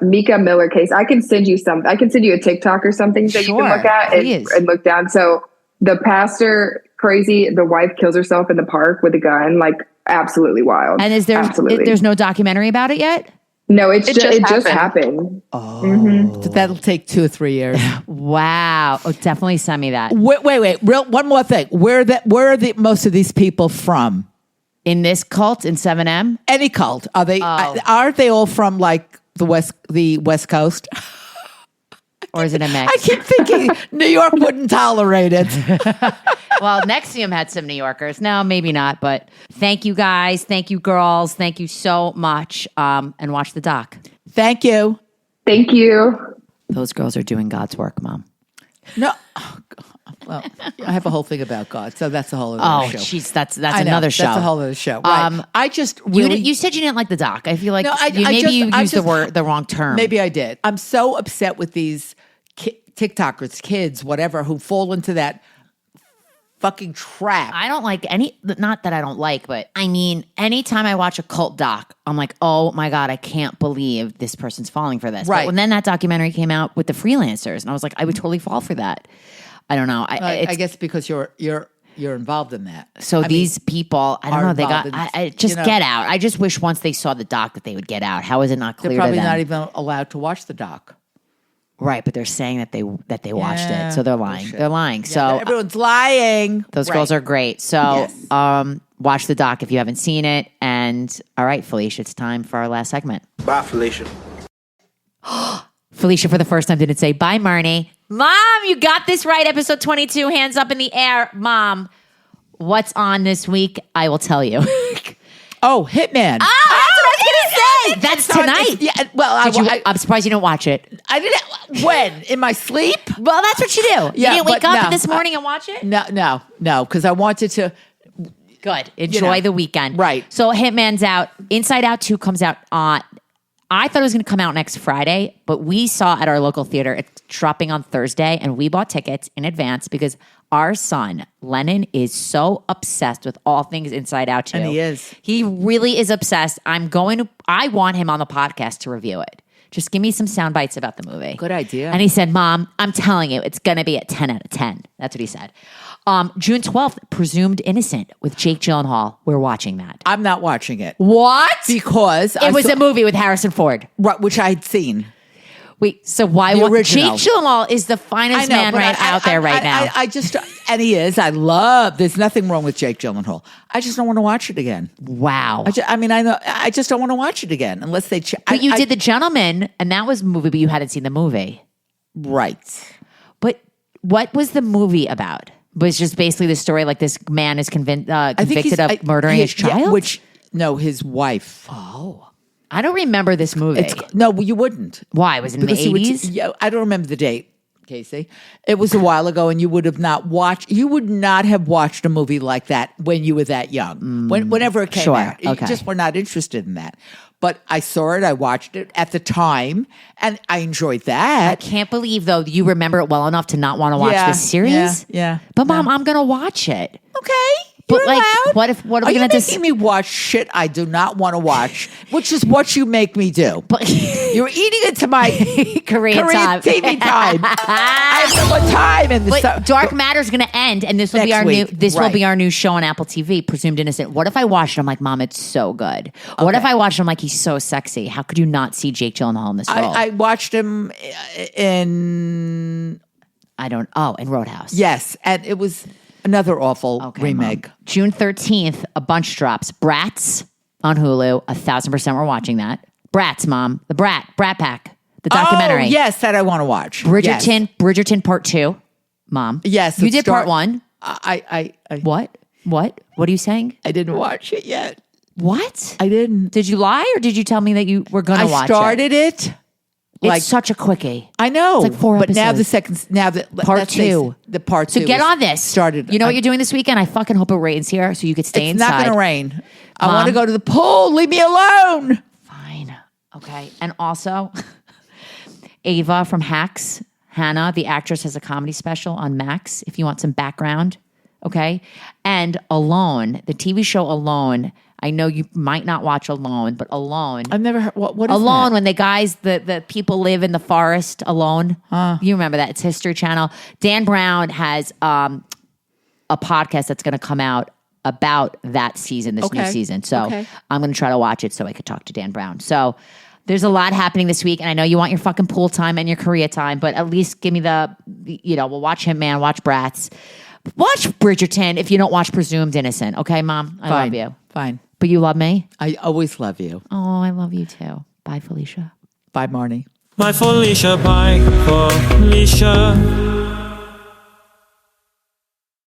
Mika Miller case. I can send you a TikTok or something that you can look at and look down. So the pastor, crazy, the wife kills herself in the park with a gun, like absolutely wild. And there's no documentary about it yet? No, it just happened. Oh, mm-hmm. That'll take 2 or 3 years. Wow! Oh, definitely send me that. Wait! One more thing. Where are most of these people from? In this cult in 7M? Any cult? Are they? Aren't they all from like the West Coast? Or is it a mix? I keep thinking New York wouldn't tolerate it. Well, Nexium had some New Yorkers. No, maybe not. But thank you guys. Thank you, girls. Thank you so much. And watch the doc. Thank you. Thank you. Those girls are doing God's work, Mom. No. Well, I have a whole thing about God, so that's a whole other show. Oh, jeez, that's another show. That's a whole other show. Right. I just really... You said you didn't like the doc. I feel like you used the wrong term. Maybe I did. I'm so upset with these TikTokers, kids, whatever, who fall into that fucking trap. I don't like not that I don't like, but I mean, anytime I watch a cult doc, I'm like, oh my God, I can't believe this person's falling for this. Right. But when then that documentary came out with the freelancers, and I was like, I would totally fall for that. I don't know. I guess because you're involved in that. So these people, I don't know. They got get out. I just wish once they saw the doc that they would get out. How is it not clear? They're probably to them? not even allowed to watch the doc. Right, but they're saying that they watched it, so they're lying. Bullshit. They're lying. Yeah, so everyone's lying. Those girls are great. So watch the doc if you haven't seen it. And all right, Felicia, it's time for our last segment. Bye, Felicia. Felicia, for the first time, didn't say bye, Marnie. Mom, you got this right. Episode 22, hands up in the air. Mom, what's on this week? I will tell you. Oh, Hitman. Oh, that's what I was going to say. That's tonight. Yeah, well, I'm surprised you don't watch it. I didn't. When? In my sleep? Well, that's what you do. Yeah, you didn't wake but up no. this morning and watch it? No, because I wanted to. Good. Enjoy the weekend. Right. So Hitman's out. Inside Out 2 comes out on I thought it was going to come out next Friday, but we saw at our local theater it's dropping on Thursday, and we bought tickets in advance because our son Lennon is so obsessed with all things Inside Out 2. And he is. He really is obsessed. I want him on the podcast to review it. Just give me some sound bites about the movie. Good idea. And he said, Mom, I'm telling you, it's going to be a 10 out of 10. That's what he said. June 12th, Presumed Innocent with Jake Gyllenhaal. We're watching that. I'm not watching it. What? Because it was a movie with Harrison Ford. Right, which I had seen. Wait, so why The Jake original. Gyllenhaal is the finest man out there right now. I just, and he is. There's nothing wrong with Jake Gyllenhaal. I just don't want to watch it again. Wow. I just don't want to watch it again unless they. But you did The Gentleman, and that was a movie, but you hadn't seen the movie. Right. But what was the movie about? Was just basically the story like this man is convicted of murdering his child? His wife. Oh. I don't remember this movie. No, you wouldn't. Why? Was it in the 80s? I don't remember the date, Casey. It was a while ago, and you would not have watched a movie like that when you were that young. Whenever it came out. You just were not interested in that. But I saw it, I watched it at the time, and I enjoyed that. I can't believe, though, you remember it well enough to not want to watch this series. Yeah. But, Mom, I'm going to watch it. Okay. But You're allowed. what are we going to do? Making me watch shit I do not want to watch, which is what you make me do. But you're eating into my Korean time. TV time. I have no more time in this. But Dark Matter is going to end, and this will be our new. This will be our new show on Apple TV, Presumed Innocent. What if I watched it? I'm like, Mom, it's so good. What if I watched it? I'm like, he's so sexy. How could you not see Jake Gyllenhaal in this role? I watched him in. In Roadhouse. Yes, and it was another awful remake. Mom. June 13th, a bunch drops. Bratz on Hulu. 1,000% we're watching that. Bratz, Mom. The Brat Pack. The documentary. Oh, yes, that I want to watch. Bridgerton Part 2. Mom. Yes. You did Part 1. What? What are you saying? I didn't watch it yet. What? I didn't. Did you lie or did you tell me that you were going to watch it? I started it. It's such a quickie. I know. It's like 4 episodes. But now the part 2. The part 2. So get on this. Started. You know what you're doing this weekend? I fucking hope it rains here so you could stay inside. It's not going to rain. I want to go to the pool. Leave me alone. Fine. Okay. And also, Ava from Hacks, Hannah, the actress, has a comedy special on Max if you want some background. Okay. And Alone, the TV show Alone. I know you might not watch Alone, but Alone. I've never heard. What is Alone, that? when the people live in the forest alone. You remember that. It's History Channel. Dan Brown has a podcast that's going to come out about that season, this new season. So I'm going to try to watch it so I could talk to Dan Brown. So there's a lot happening this week. And I know you want your fucking pool time and your Korea time, but at least give me we'll watch Hitman, watch Bratz. Watch Bridgerton if you don't watch Presumed Innocent. Okay, Mom? I love you. Fine. But you love me? I always love you. Oh, I love you too. Bye, Felicia. Bye, Marni. My Felicia, bye Felicia.